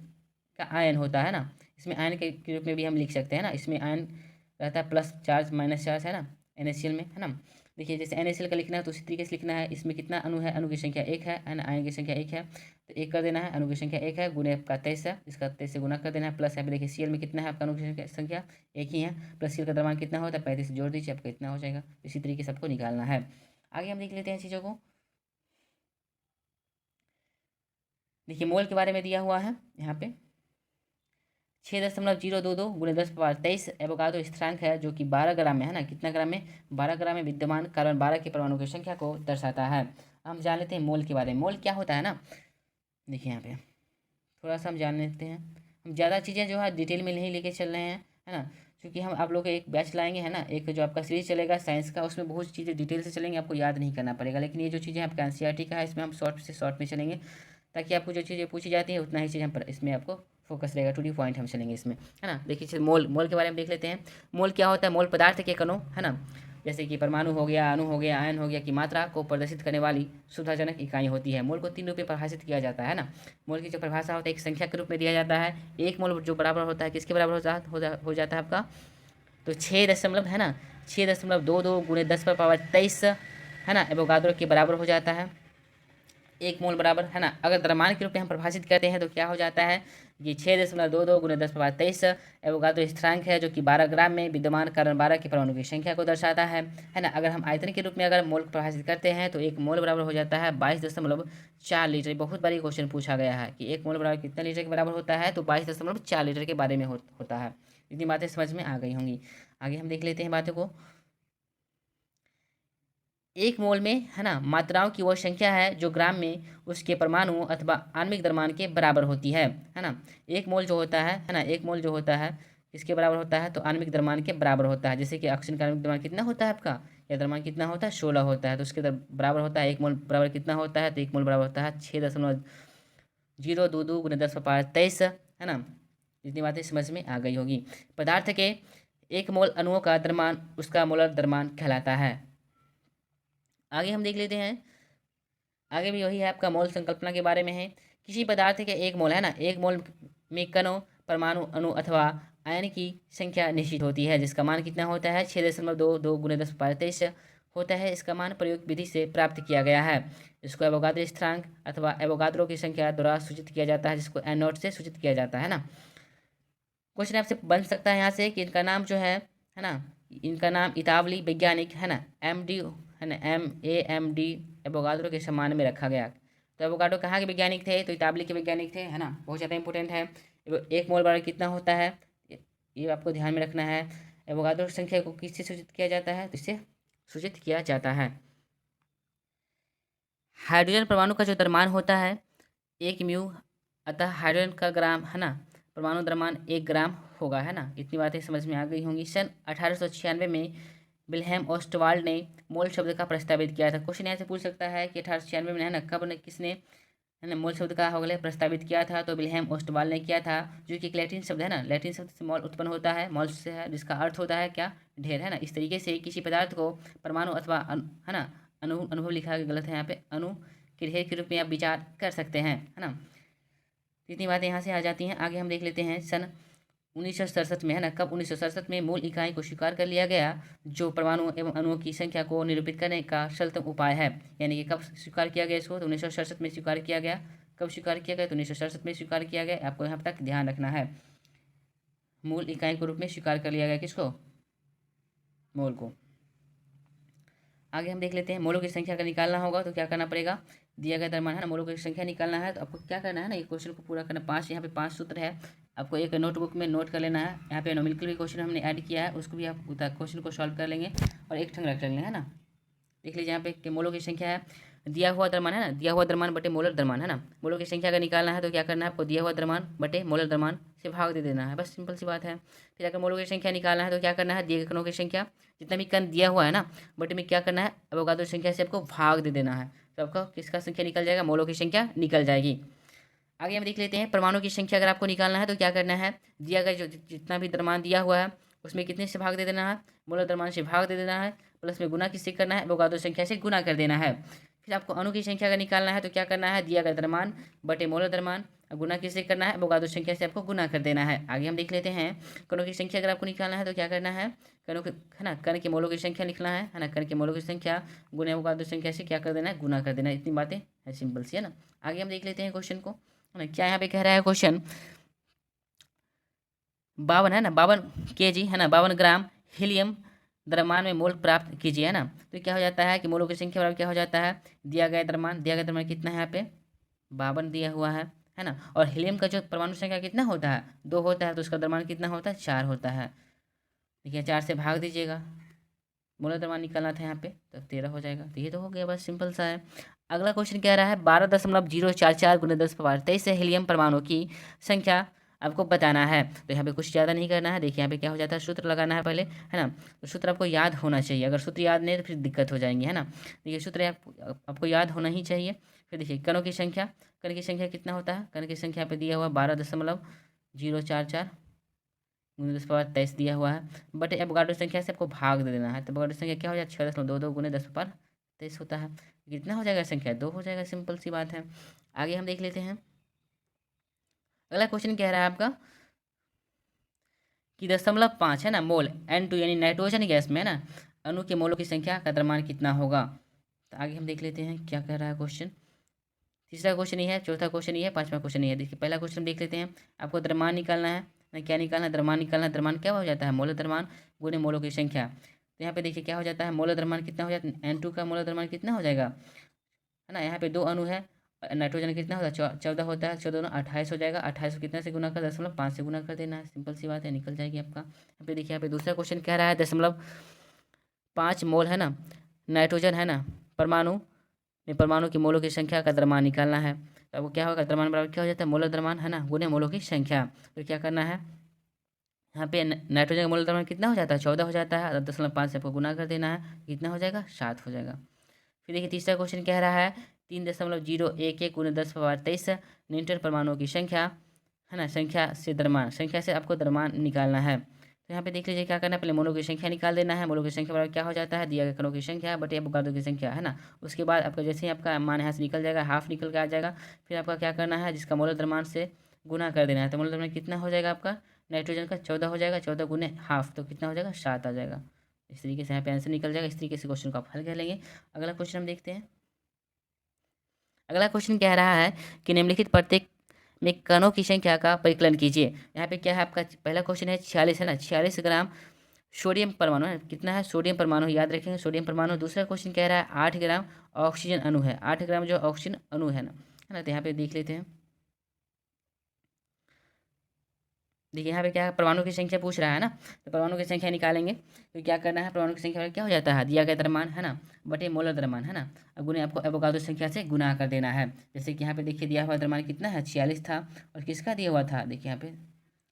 का आयन होता है ना। इसमें आयन के रूप में भी हम लिख सकते हैं ना, इसमें आयन रहता है प्लस चार्ज माइनस चार्ज, है ना, NaCl में, है ना। देखिए जैसे NaCl का लिखना है तो उसी तरीके से लिखना है। इसमें कितना अणु है, अणु की संख्या 1 है ना, आयन की संख्या 1 है, तो 1 कर देना है। अणु की संख्या 1 है, गुने आपका 23 है, इसका 23 से गुना कर देना है। प्लस यहाँ पे देखिए Cl में कितना है आपका अणु की संख्या 1 ही है, प्लस Cl का द्रव्यमान कितना होता है, 35 से जोड़ दीजिए, आपका इतना हो जाएगा। इसी तरीके से आपको निकालना है। आगे हम देख लेते हैं चीज़ों को। देखिए मोल के बारे में दिया हुआ है यहाँ पे 6.022 गुणे 10⁻23 एवोगाड्रो स्थिरांक है, जो कि 12 ग्राम में, है ना। कितना ग्राम में, 12 ग्राम में विद्यमान कार्बन 12 के परमाणु की संख्या को दर्शाता है। हम जान लेते हैं मोल के बारे में। मोल क्या होता है ना, देखिए यहाँ पे थोड़ा सा हम जान लेते हैं। हम ज़्यादा चीज़ें जो है डिटेल में नहीं लेके चल रहे हैं, है ना, क्योंकि हम आप लोग को एक बैच लाएंगे, है ना, एक जो आपका सीरीज चलेगा साइंस का, उसमें बहुत चीज़ें डिटेल से चलेंगे, आपको याद नहीं करना पड़ेगा। लेकिन ये जो चीज़ें आपका NCERT का है, इसमें हम शॉर्ट से शॉर्ट में चलेंगे, ताकि आपको जो चीज़ें पूछी जाती है उतना ही चीज़ हम इसमें आपको फोकस रहेगा, टू दी पॉइंट हम चलेंगे इसमें, है ना। देखिए मोल के बारे में देख लेते हैं। मोल क्या होता है, मोल पदार्थ के कणों, है ना, जैसे कि परमाणु हो गया, अणु हो गया, आयन हो गया, की मात्रा को प्रदर्शित करने वाली सुविधाजनक इकाई होती है। मोल को 3 रूप में परिभाषित किया जाता है ना। मोल की जो परिभाषा होता है एक संख्या के रूप में दिया जाता है। एक मोल जो बराबर होता है किसके बराबर हो जाता है आपका, तो 6 दशमलव, है ना, 6.22 गुणे 10⁻23, है ना, एवोगाड्रो के बराबर हो जाता है। 1 मोल बराबर, है ना, अगर द्रव्यमान के रूप में हम परिभाषित करते हैं तो क्या हो जाता है, ये 6.22 गुणे 10⁻23 एवोगाड्रो स्थिरांक है, जो कि 12 ग्राम में विद्यमान कार्बन 12 के परमाणु की संख्या को दर्शाता है ना। अगर हम आयतन के रूप में अगर मोल परिभाषित करते हैं तो 1 मोल बराबर हो जाता है 22.4 लीटर। बहुत बारी क्वेश्चन पूछा गया है कि 1 मोल बराबर कितने लीटर के बराबर होता है, तो 22.4 लीटर के बारे में होता है। इतनी बातें समझ में आ गई होंगी। आगे हम देख लेते हैं बातों को। एक मोल में है ना मात्राओं की वो संख्या है जो ग्राम में उसके परमाणु अथवा आणविक द्रव्यमान के बराबर होती है ना। एक मोल जो होता है ना, एक मोल जो होता है किसके बराबर होता है, तो आणविक द्रव्यमान के बराबर होता है। जैसे कि ऑक्सीजन का आणविक द्रव्यमान कितना होता है आपका, या द्रव्यमान कितना होता है 16 होता है, तो उसके बराबर होता है एक मोल बराबर कितना होता है, तो एक मोल बराबर होता है 6.022 गुने 10⁻23 है ना। इतनी बातें समझ में आ गई होगी। पदार्थ के एक मोल अणुओं का द्रव्यमान उसका मोलर द्रव्यमान कहलाता है। आगे हम देख लेते हैं, आगे भी वही है आपका मोल संकल्पना के बारे में है। किसी पदार्थ के एक मोल है ना, एक मोल में कणों परमाणु अणु अथवा आयन की संख्या निश्चित होती है, जिसका मान कितना होता है 6.22 गुने 10⁻23 होता है। इसका मान प्रयोग विधि से प्राप्त किया गया है। इसको एवोगाद्रो स्थिरांक अथवा एवोगाद्रो की संख्या द्वारा सूचित किया जाता है, जिसको एन नॉट से सूचित किया जाता है ना। क्वेश्चन आपसे बन सकता है यहाँ से कि इनका नाम जो है ना, इनका नाम इतावली वैज्ञानिक है ना MD है ना, MAMD एवोगाद्रो के सम्मान में रखा गया। तो एवोगाड्रो कहाँ के वैज्ञानिक थे, तो इतावली के वैज्ञानिक थे है ना, बहुत ज़्यादा इंपॉर्टेंट है। एक मोल बराबर कितना होता है ये आपको ध्यान में रखना है। एवोगाड्रो की संख्या को किससे सूचित किया जाता है, तो इससे सूचित किया जाता है। हाइड्रोजन परमाणु का जो द्रव्यमान होता है 1 म्यू, अतः हाइड्रोजन का ग्राम है ना परमाणु द्रव्यमान 1 ग्राम होगा है ना। इतनी बातें समझ में आ गई होंगी। सन 1896 में विल्हेम ओस्टवाल्ड ने मोल शब्द का प्रस्तावित किया था। क्वेश्चन यहाँ से पूछ सकता है कि 1896 में है ना कब ने किसने है ना मोल शब्द का हो गया प्रस्तावित किया था, तो विल्हेम ओस्टवाल्ड ने किया था, जो कि एक लैटिन शब्द है ना, लैटिन शब्द से मोल उत्पन्न होता है, मोल से है जिसका अर्थ होता है क्या, ढेर है ना। इस तरीके से किसी पदार्थ को परमाणु अथवा है ना अनुभव लिखा है गलत है यहाँ पे, अणु के ढेर के रूप में आप विचार कर सकते हैं है ना। इतनी बातें यहाँ से आ जाती हैं। आगे हम देख लेते हैं सन 1967 में है ना, कब 1967 में मूल इकाई को स्वीकार कर लिया गया, जो परमाणु एवं अणुओं की संख्या को निरूपित करने का सरलतम उपाय है। यानी कि कब स्वीकार किया गया इसको, तो 1967 में स्वीकार किया गया। कब स्वीकार किया गया, तो 1967 में स्वीकार किया गया। आपको यहाँ तक ध्यान रखना है, मूल इकाई के रूप में स्वीकार कर लिया गया किसको, मोल को। आगे हम देख लेते हैं, मोलों की संख्या का निकालना होगा तो क्या करना पड़ेगा, दिया गया द्रव्यमान है ना, मोलों की संख्या निकालना है तो आपको क्या करना है ना, ये क्वेश्चन को पूरा करना। 5 यहाँ पे 5 सूत्र है, आपको एक नोटबुक में नोट कर लेना है। यहाँ पे नोमिकल भी क्वेश्चन हमने ऐड किया है, उसको भी आप क्वेश्चन को सॉल्व कर लेंगे और एक ठंग रख लेंगे है ना। देख लीजिए यहाँ पे कि मोलों की संख्या है, दिया हुआ द्रव्यमान है ना, दिया हुआ द्रव्यमान बटे मोलर द्रव्यमान है ना। मोलों की संख्या का निकालना है तो क्या करना है आपको, दिया हुआ द्रव्यमान बटे मोलर द्रव्यमान से भाग दे देना है, बस सिंपल सी बात है। फिर अगर मोलों की संख्या निकालना है तो क्या करना है, दिए गए कणों की संख्या जितना भी कण दिया हुआ है ना बटे में क्या करना है, एवोगाद्रो संख्या से आपको भाग दे देना है, तो आपका किसका संख्या निकल जाएगा, मोलों की संख्या निकल जाएगी। आगे हम देख लेते हैं, परमाणु की संख्या अगर आपको निकालना है तो क्या करना है, दिया गया जो जितना भी द्रव्यमान दिया हुआ है उसमें कितने से भाग दे देना है, मोलर द्रव्यमान से भाग दे देना है, प्लस में गुना किससे करना है, एवोगाद्रो संख्या से गुना कर देना है। फिर आपको अणु की संख्या का निकालना है तो क्या करना है, दिया गया द्रव्यमान बटे मोलर द्रव्यमान, गुना किससे करना है, एवोगाद्रो संख्या से आपको गुना कर देना है। आगे हम देख लेते हैं, कणों की संख्या अगर आपको निकालना है तो क्या करना है, कणों के है ना कण के मोलों की संख्या लिखना है ना, कण के मोलों की संख्या गुना एवोगाद्रो संख्या से क्या कर देना है, गुना कर देना है। इतनी बातें है, सिंपल सी है ना। आगे हम देख लेते हैं क्वेश्चन को है ना, क्या यहाँ पे कह रहा है क्वेश्चन, 52 है ना 52 kg है ना 52 ग्राम हीलियम द्रव्यमान में मोल प्राप्त कीजिए है ना। तो क्या हो जाता है कि मोलों की संख्या बराबर क्या हो जाता है, दिया गया द्रव्यमान कितना है यहाँ पे 52 दिया हुआ है ना, और हीलियम का जो परमाणु संख्या कितना होता है 2 होता है, तो उसका द्रव्यमान कितना होता है 4 होता है। देखिए 4 से भाग दीजिएगा, मोलर द्रव्यमान निकालना था यहाँ पे तो 13 हो जाएगा। तो ये तो हो गया, बस सिंपल सा है। अगला क्वेश्चन कह रहा है 12.044 गुने 10⁻23 से हीलियम परमाणु की संख्या आपको बताना है। तो यहाँ पे कुछ ज़्यादा नहीं करना है। देखिए यहाँ पे क्या हो जाता है, सूत्र लगाना है पहले है ना, तो सूत्र आपको याद होना चाहिए। अगर सूत्र याद नहीं तो फिर दिक्कत हो जाएंगी है ना। देखिए सूत्र आपको याद होना ही चाहिए। फिर देखिए कणों की संख्या, कण की संख्या कितना होता है, कण की संख्या पे दिया हुआ 12.044 गुने 10⁻23 दिया हुआ है, बट एवोगाड्रो संख्या से आपको भाग दे देना है। तो एवोगाड्रो संख्या क्या हो जाएगा 6.22 गुने 10⁻23 होता है। कितना हो जाएगा संख्या 2 हो जाएगा, सिंपल सी बात है। आगे हम देख लेते हैं, अगला क्वेश्चन कह रहा है आपका कि 0.5 है ना मोल N2 यानी नाइट्रोजन गैस में है ना अणु के मोलों की संख्या का द्रव्यमान कितना होगा। तो आगे हम देख लेते हैं क्या कह रहा है क्वेश्चन। तीसरा क्वेश्चन ये है, चौथा क्वेश्चन ये है, पांचवा क्वेश्चन ये है। देखिए पहला क्वेश्चन देख लेते हैं, आपको द्रव्यमान निकालना है ना, क्या निकालना है, द्रव्यमान निकालना है। द्रव्यमान क्या हो जाता है, मोलर द्रव्यमान गुने मोलों की संख्या। तो यहाँ पे देखिए क्या हो जाता है, मोलर द्रव्यमान कितना हो जाता है, N2 का मोलर द्रव्यमान कितना हो जाएगा है ना। यहाँ पे 2 अणु है, नाइट्रोजन कितना होता है 14 होता है, 14 28 हो जाएगा। 28 कितने से गुना कर 0.5 से गुना कर देना है, सिंपल सी बात है, निकल जाएगी आपका। यहाँ पे देखिए यहाँ पे दूसरा क्वेश्चन कह रहा है 0.5 मोल है ना नाइट्रोजन है ना, परमाणु की मोलों की संख्या का द्रव्यमान निकालना है। तो वो क्या होगा, द्रव्यमान बराबर क्या हो जाता है, मोलर द्रव्यमान है ना गुने मोलों की संख्या। तो क्या करना है, यहाँ पे नाइट्रोजन का मोलर द्रव्यमान कितना हो जाता है, 14 हो जाता है। 10.5 से आपको गुना कर देना है, कितना हो जाएगा, 7 हो जाएगा। फिर देखिए तीसरा क्वेश्चन कह रहा है 3.011 गुने 10⁻23 न्यूटन परमाणुओं की संख्या है ना, संख्या से आपको द्रव्यमान निकालना है। तो यहाँ पे देख लीजिए क्या करना है, पहले मोलों की संख्या निकाल देना है। मोलों की संख्या बराबर क्या हो जाता है, दिया गया कणों की संख्या बटे अवोगाद्रो की संख्या है ना। उसके बाद आपका जैसे ही आपका मान यहाँ से निकल जाएगा, हाफ निकल के आ जाएगा। फिर आपका क्या करना है, जिसका मोलर द्रव्यमान से गुना कर देना है। तो मोलर द्रव्यमान कितना हो जाएगा आपका, नाइट्रोजन का 14 हो जाएगा, 14 गुने हाफ तो कितना हो जाएगा, 7 आ जाएगा। इस तरीके से यहाँ पे आंसर निकल जाएगा। इस तरीके से क्वेश्चन को आप हल कर लेंगे। अगला क्वेश्चन हम देखते हैं। अगला क्वेश्चन कह रहा है कि निम्नलिखित प्रत्येक में कणों की संख्या का परिकलन कीजिए। यहाँ पे क्या है आपका, पहला क्वेश्चन है 46 है ना, 46 ग्राम सोडियम परमाणु है, कितना है सोडियम परमाणु, याद रखेंगे सोडियम परमाणु। दूसरा क्वेश्चन कह रहा है 8 ग्राम ऑक्सीजन अणु है, 8 ग्राम जो ऑक्सीजन अणु है ना। तो यहाँ पे देख लेते हैं। देखिए यहाँ पे क्या है, परमाणु की संख्या पूछ रहा है ना, तो परमाणु की संख्या निकालेंगे। तो क्या करना है, परमाणु की संख्या क्या हो जाता है, दिया गया द्रव्यमान है ना बटे मोलर द्रव्यमान है ना, अब गुने आपको एवोगाद्रो संख्या से गुना कर देना है। जैसे कि यहाँ पे देखिए दिया हुआ द्रव्यमान कितना है, 46 था। और किसका दिया हुआ था, देखिए यहाँ पे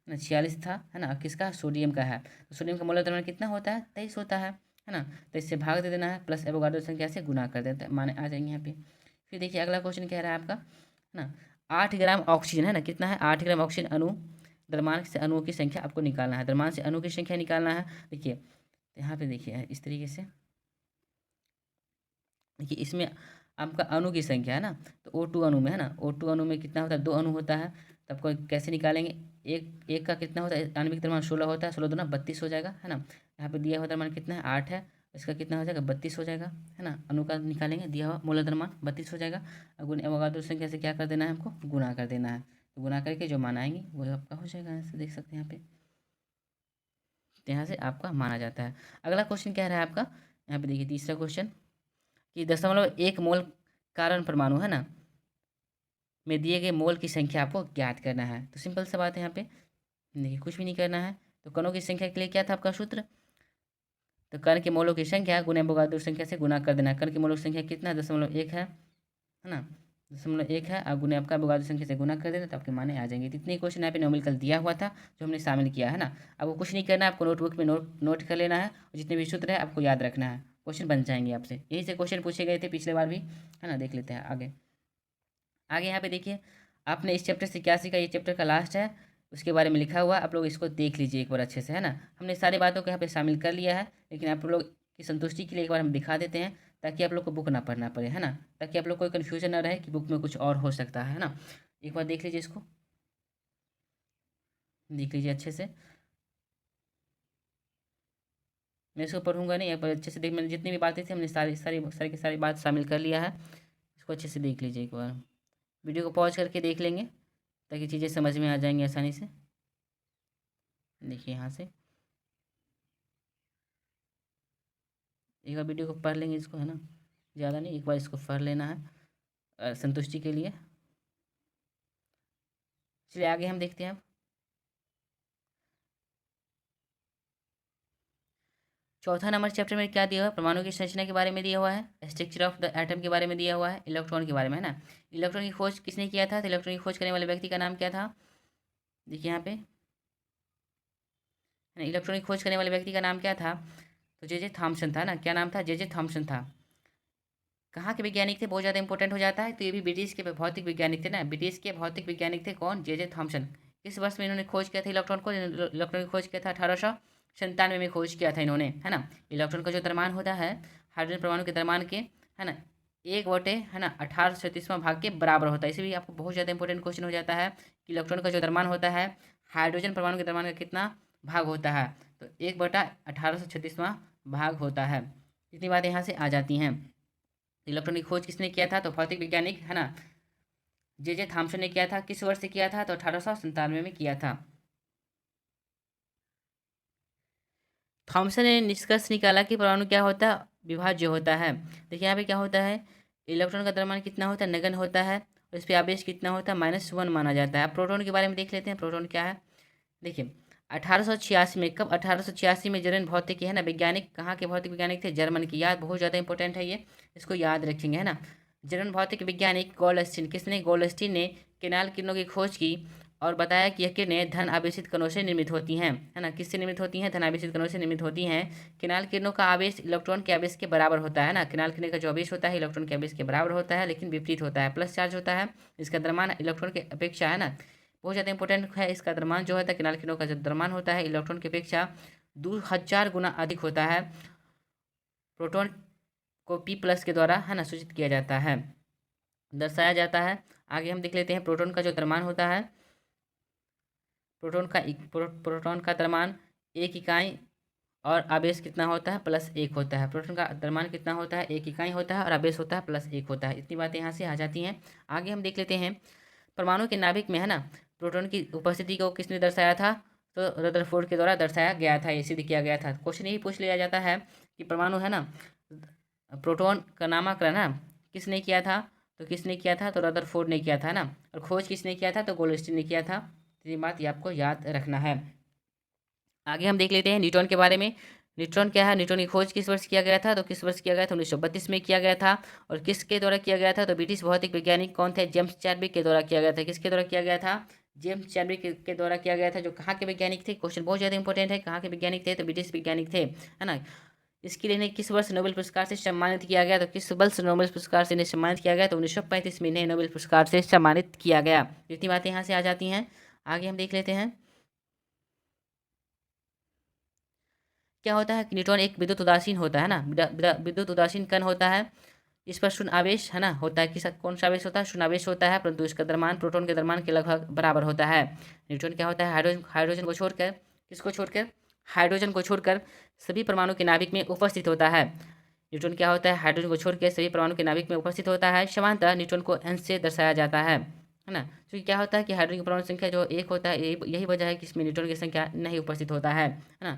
ना 46 था है ना, किसका, सोडियम का है। तो सोडियम का मोलर द्रव्यमान कितना होता है, 23 होता है ना। तो इससे भाग दे देना है, प्लस एवोगाद्रो संख्या से गुना कर देते हैं, माने आ जाएंगे यहाँ पे। फिर देखिए अगला क्वेश्चन कह रहा है आपका ना 8 ग्राम ऑक्सीजन है ना, कितना है 8 ग्राम ऑक्सीजन अणु, द्रव्यमान से अणुओं की संख्या आपको निकालना है, द्रव्यमान से अणु की संख्या निकालना है। देखिए यहाँ पे देखिए इस तरीके से, देखिए इसमें आपका अणु की संख्या है ना, तो O2 अणु में है ना, O2 अणु में कितना होता है, 2 अणु होता है। तो आपको कैसे निकालेंगे, एक का कितना होता है, आणविक द्रव्यमान 16 होता है, 16 दूना 32 हो जाएगा है ना। यहाँ पे दिया हुआ द्रव्यमान कितना है, 8 है, इसका कितना हो जाएगा, 32 हो जाएगा है ना। अणु का निकालेंगे, दिया हुआ मोलर द्रव्यमान 32 हो जाएगा। अब गुण एवोगाद्रो संख्या से क्या कर देना है, हमको गुना कर देना है। तो गुना करके जो मान आएंगे वो आपका हो जाएगा, ऐसे देख सकते हैं यहाँ पे। तो यहाँ से आपका माना जाता है। अगला क्वेश्चन क्या रहा है आपका, यहाँ पे देखिए तीसरा क्वेश्चन कि 0.1 मोल कारण परमाणु है ना में दिए गए मोल की संख्या आपको ज्ञात करना है। तो सिंपल सा बात है, यहाँ पे देखिए कुछ भी नहीं करना है। तो कणों की संख्या के लिए क्या था आपका सूत्र, तो कण के मोलों की संख्या गुणे एवोगाद्रो संख्या से गुना कर देना है। कण की मोलों की संख्या कितना है, 0.1 है ना, 0.1 है, और गुणे आपका एवोगाद्रो संख्या से गुना कर देना, तो आपके माने आ जाएंगे। इतने क्वेश्चन यहाँ पे न्यूमेरिकल दिया हुआ था जो हमने शामिल किया है ना। अब वो कुछ नहीं करना है, आपको नोटबुक में नोट कर लेना है, और जितने भी सूत्र है आपको याद रखना है, क्वेश्चन बन जाएंगे आपसे। यही से क्वेश्चन पूछे गए थे पिछले बार भी है ना। देख लेते हैं आगे। आगे यहाँ पे देखिए आपने इस चैप्टर से क्या सीखा, ये चैप्टर का लास्ट है, उसके बारे में लिखा हुआ, आप लोग इसको देख लीजिए एक बार अच्छे से है ना। हमने सारी बातों को यहाँ पे शामिल कर लिया है, लेकिन आप लोग की संतुष्टि के लिए एक बार हम दिखा देते हैं, ताकि आप लोग को बुक ना पढ़ना पड़े है ना, ताकि आप लोग कोई कन्फ्यूजन ना रहे कि बुक में कुछ और हो सकता है ना। एक बार देख लीजिए इसको, देख लीजिए अच्छे से। मैं इसको पढ़ूंगा नहीं, एक बार अच्छे से देख, मैंने जितनी भी बातें थी हमने सारी सारी सारी की सारी बात शामिल कर लिया है। इसको अच्छे से देख लीजिए एक बार, वीडियो को पॉज करके देख लेंगे ताकि चीज़ें समझ में आ जाएंगी आसानी से। देखिए यहाँ से एक बार वीडियो को पढ़ लेंगे इसको है ना, ज़्यादा नहीं, एक बार इसको पढ़ लेना है संतुष्टि के लिए। चलिए आगे हम देखते हैं अब। चौथा नंबर चैप्टर में क्या दिया हुआ है, परमाणु की संरचना के बारे में दिया हुआ है, स्ट्रक्चर ऑफ द एटम के बारे में दिया हुआ है, इलेक्ट्रॉन के बारे में है ना। इलेक्ट्रॉन की खोज किसने किया था, तो इलेक्ट्रॉन की खोज करने वाले व्यक्ति का नाम क्या था, देखिए यहाँ पे इलेक्ट्रॉन की खोज करने वाले व्यक्ति का नाम क्या था, तो जे थॉमसन था ना। क्या नाम था, जे थॉमसन था। कहाँ के वैज्ञानिक थे, बहुत ज़्यादा इंपॉर्टेंट हो जाता है। तो ये भी ब्रिटिश के भौतिक वैज्ञानिक थे ना, ब्रिटिश के भौतिक वैज्ञानिक थे कौन, जे थॉमसन। किस वर्ष में इन्होंने खोज किया था इलेक्ट्रॉन को, इलेक्ट्रॉन की खोज किया था 1897 में खोज किया था इन्होंने है ना। इलेक्ट्रॉन का जो द्रव्यमान होता है हाइड्रोजन परमाणु के द्रव्यमान के है ना 1 बटे है ना 1836वां भाग के बराबर होता है। इसे भी आपको बहुत ज़्यादा इंपॉर्टेंट क्वेश्चन हो जाता है कि इलेक्ट्रॉन का जो द्रव्यमान होता है हाइड्रोजन परमाणु के द्रव्यमान का कितना भाग होता है, तो 1/1836वां भाग होता है। इतनी बातें यहाँ से आ जाती हैं। इलेक्ट्रॉन की खोज किसने किया था, तो भौतिक वैज्ञानिक है ना जे थॉमसन ने किया था। किस वर्ष से किया था, तो 1897 में किया था। थॉमसन ने निष्कर्ष निकाला कि परमाणु क्या होता है, विभाज्य होता है। देखिए यहाँ पे क्या होता है, इलेक्ट्रॉन का द्रव्यमान कितना होता है, नगण्य होता है, और इस पर आवेश कितना होता है, -1 माना जाता है। अब प्रोटॉन के बारे में देख लेते हैं, प्रोटॉन क्या है। देखिए 1886 में। कब? 1886 में जर्मन भौतिकी है ना वैज्ञानिक, कहाँ के भौतिक वैज्ञानिक थे? जर्मन की। याद, बहुत ज़्यादा इंपॉर्टेंट है ये, इसको याद रखेंगे, है ना। जर्मन भौतिक वैज्ञानिक गोल्डस्टीन, किसने? गोल्डस्टीन ने किनाल किरणों की खोज की और बताया कि यह किरणें धन आवेशित कणों से निर्मित होती हैं, है ना। किससे निर्मित होती हैं? धन आवेशित कणों से निर्मित होती हैं। किनाल किरणों का आवेश इलेक्ट्रॉन के आवेश के बराबर होता है ना। किनाल किरण का जो आवेश होता है इलेक्ट्रॉन के आवेश के बराबर होता है, लेकिन विपरीत होता है, प्लस चार्ज होता है। इसका द्रव्यमान इलेक्ट्रॉन की अपेक्षा, है ना, बहुत ज़्यादा इंपॉर्टेंट है। इसका द्रव्यमान जो होता है किनाल किरणों का जो द्रव्यमान होता है इलेक्ट्रॉन की अपेक्षा 2000 गुना अधिक होता है। प्रोटॉन को P प्लस के द्वारा, है ना, सूचित किया जाता है, दर्शाया जाता है। आगे हम देख लेते हैं प्रोटॉन का जो द्रव्यमान होता है। प्रोटॉन का द्रव्यमान एक इकाई और आवेश कितना होता है? +1 होता है। प्रोटॉन का द्रव्यमान कितना होता है? एक इकाई होता है और आवेश होता है +1 होता है। इतनी बातें यहाँ से आ जाती हैं। आगे हम देख लेते हैं परमाणु के नाभिक में, है ना, प्रोटॉन की उपस्थिति को किसने दर्शाया था? तो रदरफोर्ड के द्वारा दर्शाया गया था, ये सिद्ध किया गया था। क्वेश्चन यही पूछ लिया जाता है कि परमाणु, है ना, प्रोटॉन का नामकरण ना किसने किया था? तो किसने किया था? तो रदरफोर्ड ने किया था ना। और खोज किसने किया था? तो गोल्डस्टीन ने किया था। तो ये बात ये आपको याद रखना है। आगे हम देख लेते हैं न्यूटन के बारे में। न्यूट्रॉन क्या है? न्यूटन की खोज किस वर्ष किया गया था? तो किस वर्ष किया गया था? 1932 में किया गया था। और किसके द्वारा किया गया था? तो ब्रिटिश भौतिक वैज्ञानिक कौन थे? जेम्स चैडविक के द्वारा किया गया था। किसके द्वारा किया गया था? जेम्स चैडविक के द्वारा किया गया था। जो कहाँ के वैज्ञानिक थे? क्वेश्चन बहुत ज़्यादा इंपॉर्टेंट है, कहाँ के वैज्ञानिक थे? तो ब्रिटिश वैज्ञानिक थे, है ना। इसके लिए इन्हें किस वर्ष नोबेल पुरस्कार से सम्मानित किया गया? तो किस वर्ष नोबेल पुरस्कार से इन्हें सम्मानित किया गया? तो 1935 में इन्हें नोबेल पुरस्कार से सम्मानित किया गया। इतनी बातें यहाँ से आ जाती हैं। आगे हम देख लेते हैं क्या होता है कि न्यूट्रॉन एक विद्युत उदासीन होता है ना, विद्युत उदासीन कण होता है। इस पर शून्य आवेश, है ना, होता है। किस कौन सा आवेश होता है? शून्य आवेश होता है, परंतु इसका द्रव्यमान प्रोटॉन के द्रव्यमान के लगभग बराबर होता है। न्यूट्रॉन क्या होता है? हाइड्रोजन को छोड़कर, किसको छोड़कर? हाइड्रोजन को छोड़कर सभी परमाणु के नाभिक में उपस्थित होता है। न्यूट्रॉन क्या होता है? हाइड्रोजन को छोड़कर सभी परमाणु के नाभिक में उपस्थित होता है। समानतः न्यूट्रॉन को अंश से दर्शाया जाता है ना। क्योंकि क्या होता है कि हाइड्रोजन की परमाणु संख्या जो 1 होता है, यही वजह है कि इसमें न्यूट्रॉन की संख्या नहीं उपस्थित होता है ना।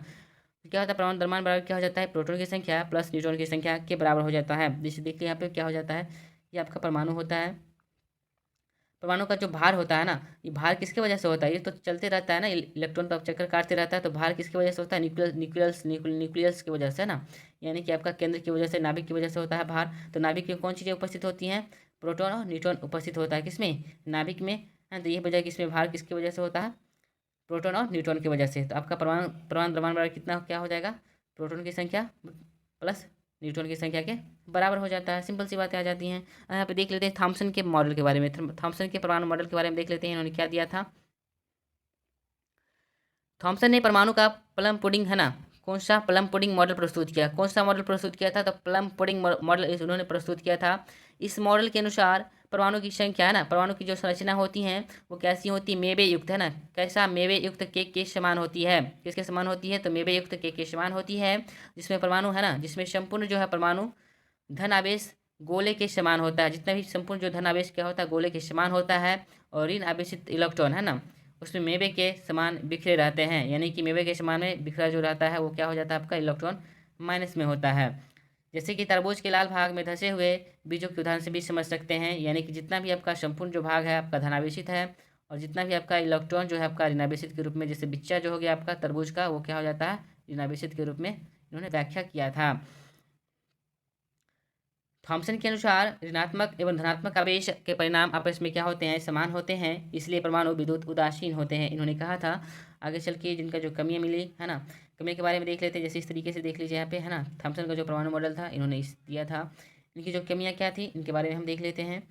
क्या होता है? परमाणु द्रव्यमान बराबर क्या हो जाता है? प्रोटॉन की संख्या प्लस न्यूट्रॉन की संख्या के बराबर हो जाता है। जैसे देखिए यहाँ पे क्या हो जाता है, ये आपका परमाणु होता है। परमाणु का जो भार होता है ना, ये भार किसकी वजह से होता है? ये तो चलते रहता है ना, इलेक्ट्रॉन तो चक्कर काटते रहता है, तो भार किसकी वजह से होता है? न्यूक्लियस की वजह से ना, यानी कि आपका केंद्र की वजह से, नाभिक की वजह से होता है भार। तो नाभिक में कौन चीज़ें उपस्थित होती हैं? प्रोटॉन और न्यूट्रॉन उपस्थित होता है। किसमें? नाभिक में, है। तो ये वजह किसमें भार किसकी वजह से होता है? प्रोटॉन और न्यूट्रॉन की वजह से। तो आपका परमाणु परमाणु द्रव्यमान बराबर कितना क्या हो जाएगा? प्रोटॉन की संख्या प्लस न्यूट्रॉन की संख्या के बराबर हो जाता है। सिंपल सी बातें आ जाती हैं। यहाँ पे देख लेते हैं थॉमसन के मॉडल के बारे में। थॉमसन के परमाणु मॉडल के बारे में देख लेते हैं, इन्होंने क्या दिया था। थॉमसन ने परमाणु का प्लम पुडिंग, है ना, कौन सा प्लम पुडिंग मॉडल प्रस्तुत किया? कौन सा मॉडल प्रस्तुत किया था? तो प्लम पुडिंग मॉडल उन्होंने प्रस्तुत किया था। इस मॉडल के अनुसार परमाणु की संख्या, है ना, परमाणु की जो संरचना होती हैं वो कैसी होती है? मेवे युक्त, है ना। कैसा? मेवे युक्त केक के समान होती है। किसके समान होती है? तो मेवे युक्त केक के समान होती है, जिसमें परमाणु, है ना, जिसमें संपूर्ण जो है परमाणु धन आवेश गोले के समान होता है। जितना भी संपूर्ण जो धन आवेश क्या होता है? गोले के समान होता है। और ऋण आवेशित इलेक्ट्रॉन, है ना, उसमें मेवे के समान बिखरे रहते हैं, यानी कि मेवे के समान में बिखरा जो रहता है वो क्या हो जाता है? आपका इलेक्ट्रॉन माइनस में होता है। जैसे कि तरबूज के लाल भाग में धसे हुए बीजों के उदाहरण से भी समझ सकते हैं, यानी कि जितना भी आपका संपूर्ण जो भाग है आपका धनावेशित है, और जितना भी आपका इलेक्ट्रॉन जो है आपका ऋणावेशित के रूप में, जैसे बिच्चा जो हो गया आपका तरबूज का, वो क्या हो जाता है? ऋणावेशित के रूप में इन्होंने व्याख्या किया था। थॉमसन के अनुसार ऋणात्मक एवं धनात्मक आवेश के परिणाम आपस में क्या होते हैं? समान होते हैं, इसलिए परमाणु विद्युत उदासीन होते हैं, इन्होंने कहा था। आगे चल के जिनका जो कमियां मिली, है ना, कमियों के बारे में देख लेते हैं। जैसे इस तरीके से देख लीजिए यहाँ पे, है ना, थॉमसन का जो परमाणु मॉडल था इन्होंने इस दिया था। इनकी जो कमियाँ क्या थी इनके बारे में हम देख लेते हैं।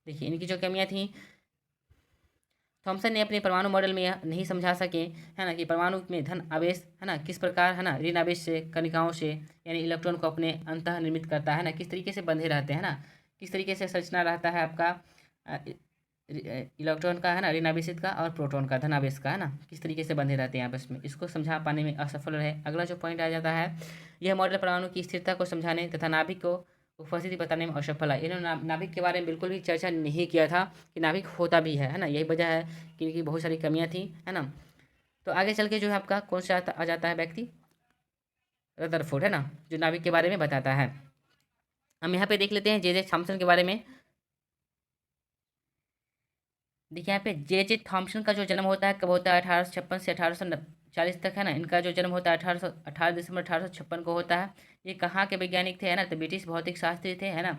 देखिए इनकी जो कमियाँ थी, थॉमसन ने अपने परमाणु मॉडल में यह नहीं समझा सके, है ना, कि परमाणु में धन आवेश, है ना, किस प्रकार, है ना, ऋण आवेश से, कणिकाओं से, यानी इलेक्ट्रॉन को अपने अंतः निर्मित करता है ना, किस तरीके से बंधे रहते हैं ना, किस तरीके से संरचना रहता है आपका इलेक्ट्रॉन का, है ना, ऋण आवेशित का, और प्रोटॉन का, धन आवेश का, है ना, किस तरीके से बंधे रहते हैं आपस में, इसको समझा पाने में असफल रहे। अगला जो पॉइंट आ जाता है, यह मॉडल परमाणु की स्थिरता को समझाने तथा नाभिक को उपस्थिति बताने में असफल है। इन्होंने नाभिक के बारे में बिल्कुल भी चर्चा नहीं किया था कि नाभिक होता भी है ना, यही वजह है कि इनकी बहुत सारी कमियां थी, है ना। तो आगे चल के जो है आपका कौन सा आ जाता है व्यक्ति? रदरफोर्ड, है ना, जो नाभिक के बारे में बताता है। हम यहाँ पे देख लेते हैं जे जे थॉमसन के बारे में। देखिए यहाँ पे जे थॉम्सन का जो जन्म होता है कब होता है, 1856 से 1840 तक है ना। इनका जो जन्म होता है 18 दिसंबर 1856 को होता है। ये कहाँ के वैज्ञानिक थे है ना, तो ब्रिटिश भौतिक शास्त्री थे है ना।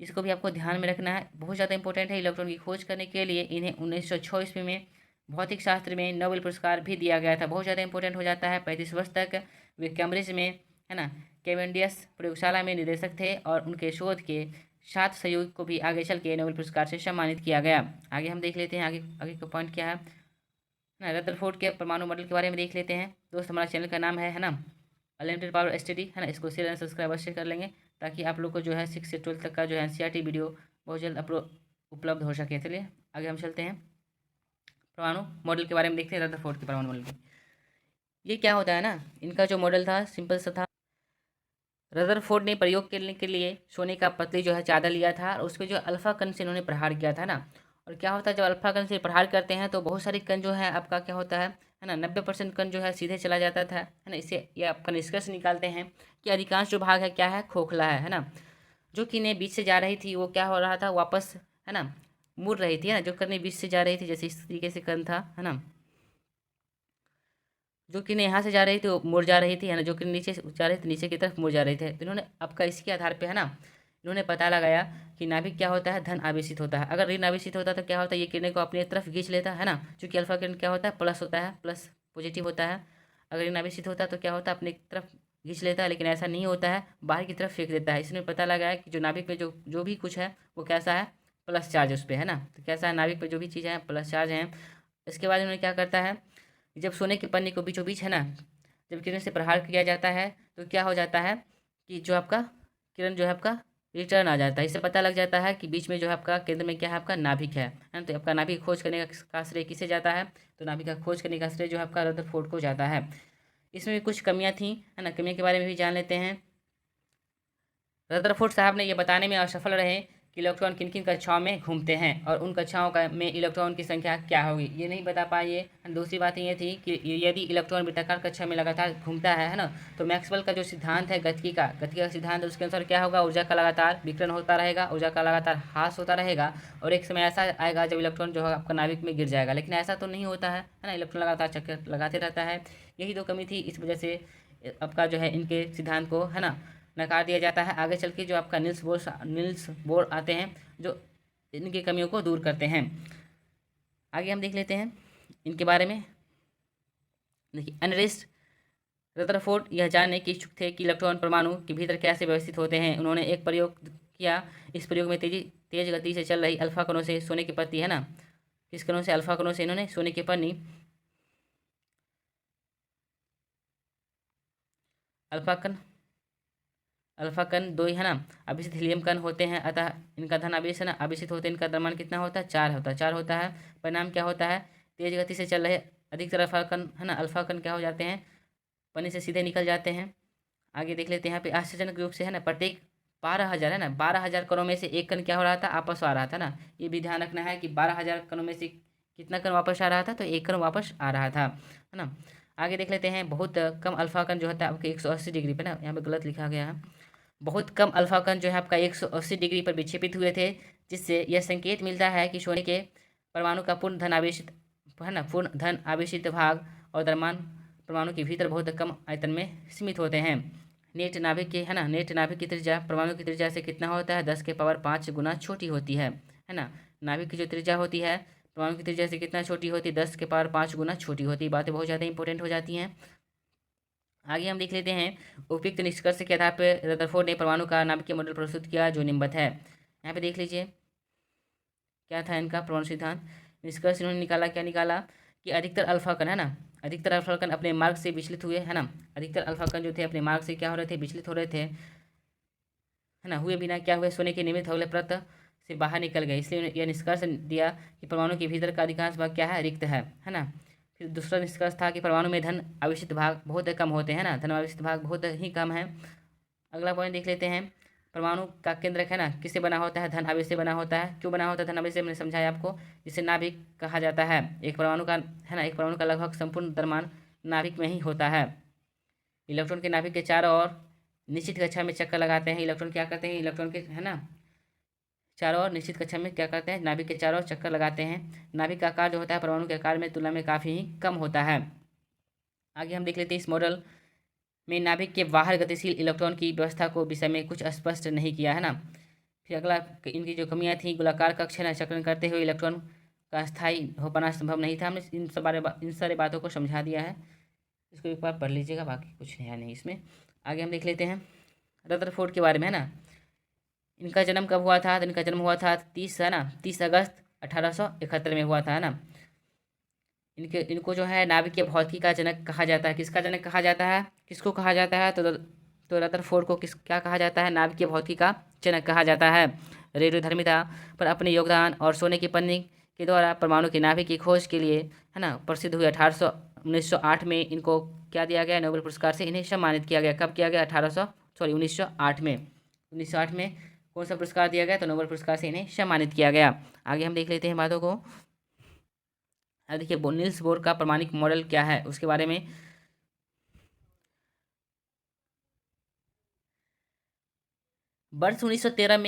इसको भी आपको ध्यान में रखना है, बहुत ज़्यादा इंपॉर्टेंट है। इलेक्ट्रॉन की खोज करने के लिए इन्हें 1906 ईस्वी में भौतिक शास्त्र में नोबेल पुरस्कार भी दिया गया था। बहुत ज़्यादा इंपॉर्टेंट हो जाता है। 35 वर्ष तक वे कैम्ब्रिज में है ना कैवेंडियस प्रयोगशाला में निदेशक थे और उनके शोध के 7 सहयोग को भी आगे चल के नोबेल पुरस्कार से सम्मानित किया गया। आगे हम देख लेते हैं आगे आगे का पॉइंट क्या है ना। रदरफोर्ड के परमाणु मॉडल के बारे में देख लेते हैं। दोस्त हमारा चैनल का नाम है ना अनलिमिटेड पावर स्टडी है ना। इसको शेयर एंड सब्सक्राइब अवश्य कर लेंगे ताकि आप लोग को जो है 6 से 12 तक का जो है NCERT वीडियो बहुत जल्द उपलब्ध हो सके। चलिए आगे हम चलते हैं। परमाणु मॉडल के बारे में देखते हैं। रदरफोर्ड के परमाणु मॉडल की ये क्या होता है ना, इनका जो मॉडल था सिंपल सा था। रदरफोर्ड ने प्रयोग करने के लिए सोने का पतली जो है चादर लिया था और उस पर जो अल्फा कण से इन्होंने प्रहार किया था ना। और क्या होता है जब अल्फा कण से प्रहार करते हैं तो बहुत सारे कण जो है आपका क्या होता है ना 90% कण जो है सीधे चला जाता था है ना। इससे ये आपका निष्कर्ष निकालते हैं कि अधिकांश जो भाग है क्या है, खोखला है ना। जो कि ने बीच से जा रही थी वो क्या हो रहा था, वापस है ना मुड़ रही थी है ना। जो कण बीच से जा रही थी जैसे इस तरीके से कण था है ना, जो कि यहाँ से जा रही थी वो मुड़ जा रही थी है ना। जो कि नीचे से जा रही थी नीचे की तरफ मुड़ जा रहे थे। तो इन्होंने आपका इसके आधार पे है ना इन्होंने पता लगाया कि नाभिक क्या होता है, धन आवेशित होता है। अगर ऋण आवेशित होता है तो क्या होता है, ये किरणें को अपनी तरफ खींच लेता है ना। चूंकि अल्फा किरण क्या होता है, प्लस होता है, प्लस पॉजिटिव होता है। अगर ऋण आवेशित होता है तो क्या होता है, अपनी तरफ खींच लेता है, लेकिन ऐसा नहीं होता है, बाहर की तरफ फेंक देता है। इसने पता लगाया कि जो नाभिक में जो भी कुछ है वो कैसा है, प्लस चार्ज उस पर है ना। तो कैसा है, नाभिक पर जो भी चीज़ है प्लस चार्ज है। इसके बाद इन्होंने क्या करता है, जब सोने के पन्नी को बीचों बीच है ना जब किरण से प्रहार किया जाता है तो क्या हो जाता है कि जो आपका किरण जो है आपका रिटर्न आ जाता है। इससे पता लग जाता है कि बीच में जो है आपका केंद्र में क्या है, आपका नाभिक है ना। तो आपका नाभिक खोज करने का श्रेय किसे जाता है, तो नाभिक का खोज करने का श्रेय जो है आपका रदरफोर्ड को जाता है। इसमें भी कुछ कमियां थी है ना, कमियों के बारे में भी जान लेते हैं। रदरफोर्ड साहब ने यह बताने में असफल रहे कि इलेक्ट्रॉन किन किन कक्षाओं में घूमते हैं और उन कक्षाओं का में इलेक्ट्रॉन की संख्या क्या होगी, ये नहीं बता पाए। दूसरी बात ये थी कि यदि इलेक्ट्रॉन वृत्ताकार कक्षा में लगातार घूमता है ना, तो मैक्सवेल का जो सिद्धांत है गतिकी का सिद्धांत, उसके अनुसार क्या होगा, ऊर्जा का लगातार विकिरण होता रहेगा, ऊर्जा का लगातार ह्रास होता रहेगा और एक समय ऐसा आएगा जब इलेक्ट्रॉन जो है आपका नाभिक में गिर जाएगा। लेकिन ऐसा तो नहीं होता है ना, इलेक्ट्रॉन लगातार चक्कर लगाते रहता है। यही दो कमी थी, इस वजह से आपका जो है इनके सिद्धांत को है ना नकार दिया जाता है। आगे चल के जो आपका नील्स बोर आते हैं जो इनकी कमियों को दूर करते हैं। आगे हम देख लेते हैं इनके बारे में। देखिए अनरिस्ट रदरफोर्ड यह जानने के इच्छुक थे कि इलेक्ट्रॉन परमाणु के भीतर कैसे व्यवस्थित होते हैं। उन्होंने एक प्रयोग किया। इस प्रयोग में तेज गति से चल रही अल्फा कणों से सोने की पत्ती है ना, किस कणों से, अल्फा कणों से इन्होंने सोने की पन्नी, अल्फा कण दो ही है ना आवेशित हीलियम कण होते हैं, अतः इनका धन आवेश है ना आवेशित होते हैं। इनका द्रव्यमान कितना होता है, 4 होता है, 4 होता है। परिणाम क्या होता है, तेज गति से चल रहे अधिकतर अल्फा कण है ना, अल्फा कण क्या हो जाते हैं, पन्नी से सीधे निकल जाते हैं। आगे देख लेते हैं यहाँ पे आश्चर्यजनक रूप से है ना प्रत्येक 12,000 है ना 12,000 कणों में से एक कण क्या हो रहा था, आपस आ रहा था ना। ये भी ध्यान रखना है कि 12,000 कणों में से कितना कण वापस आ रहा था, तो एक कण वापस आ रहा था है ना। आगे देख लेते हैं बहुत कम अल्फा कण जो होता है आपके 180 डिग्री पे ना, यहाँ पे गलत लिखा गया है। बहुत कम अल्फा कण जो है आपका 180 डिग्री पर विक्षेपित हुए थे, जिससे यह संकेत मिलता है कि सोने के परमाणु का पूर्ण धन आवेशित है ना पूर्ण धन आवेशित भाग और द्रव्यमान परमाणु के भीतर बहुत कम आयतन में सीमित होते हैं। नेट नाभिक के है ना नेट नाभिक की त्रिज्या परमाणु की त्रिज्या से कितना होता है, 10⁵ गुना छोटी होती है ना। नाभिक की जो त्रिज्या होती है परमाणु की त्रिज्या से कितना छोटी होती है, 10⁵ गुना छोटी होती है। बातें बहुत ज़्यादा इंपॉर्टेंट हो जाती हैं। आगे हम देख लेते हैं उपयुक्त निष्कर्ष के आधार पर रदरफोर्ड ने परमाणु का नाभिकीय मॉडल प्रस्तुत किया जो निम्नवत है। यहाँ पे देख लीजिए क्या था इनका परमाणु सिद्धांत। निष्कर्ष इन्होंने निकाला, क्या निकाला कि अधिकतर अल्फा कण है ना, अधिकतर अल्फा कण अपने मार्ग से विचलित हुए है ना। अधिकतर अल्फा कण जो थे अपने मार्ग से क्या हो रहे थे, विचलित हो रहे थे है ना, हुए बिना क्या हुए, सोने के नियमित अगले परत से बाहर निकल गए। इसलिए यह निष्कर्ष दिया कि परमाणु के भीतर का अधिकांश भाग क्या है, रिक्त है ना। फिर दूसरा निष्कर्ष था कि परमाणु में धन आवेशित भाग बहुत कम होते हैं ना, धन आवेशित भाग बहुत ही कम है। अगला पॉइंट देख लेते हैं, परमाणु का केंद्रक है ना किससे बना होता है, धन आवेश से बना होता है। क्यों बना होता है धन आवेश से, मैंने समझाया आपको, जिसे नाभिक कहा जाता है। एक परमाणु का है ना एक परमाणु का लगभग संपूर्ण द्रव्यमान नाभिक में ही होता है। इलेक्ट्रॉन के नाभिक के चारों ओर निश्चित कक्षा में चक्कर लगाते हैं। इलेक्ट्रॉन क्या करते हैं, इलेक्ट्रॉन के है ना चारों ओर निश्चित कक्षा में क्या करते हैं, नाभिक के चारों ओर चक्कर लगाते हैं। नाभिक का आकार जो होता है परमाणु के आकार में तुलना में काफ़ी ही कम होता है। आगे हम देख लेते हैं इस मॉडल में नाभिक के बाहर गतिशील इलेक्ट्रॉन की व्यवस्था को विषय में कुछ स्पष्ट नहीं किया है ना। फिर अगला इनकी जो कमियां थी, गोलाकार कक्ष है ना, चक्रण करते हुए इलेक्ट्रॉन का स्थायी हो पाना संभव नहीं था। हमने इन सारे बातों को समझा दिया है, इसको एक बार पढ़ लीजिएगा, बाकी कुछ नया नहीं इसमें। आगे हम देख लेते हैं रदरफोर्ड के बारे में है ना। इनका जन्म कब हुआ था, तो इनका जन्म हुआ था 30 अगस्त 1871 में हुआ था है ना। इनको जो है नाभिकीय भौतिकी का जनक कहा जाता है। किसका जनक कहा जाता है, किसको कहा जाता है, तो रदरफोर्ड को क्या कहा जाता है, नाभिकीय भौतिकी का जनक कहा जाता है। रेडियोधर्मिता पर अपने योगदान और सोने की पन्नी के द्वारा परमाणु की नाभिक की खोज के लिए है ना प्रसिद्ध हुए 1908 में इनको क्या दिया गया, नोबेल पुरस्कार से इन्हें सम्मानित किया गया। कब किया गया, 1908 में। 1908 में कौन सा पुरस्कार दिया गया, तो नोबेल पुरस्कार से इन्हें सम्मानित किया गया। आगे हम देख लेते हैं बातों को। अब देखिए नील्स बोर का प्रामाणिक मॉडल क्या है उसके बारे में। वर्ष 1913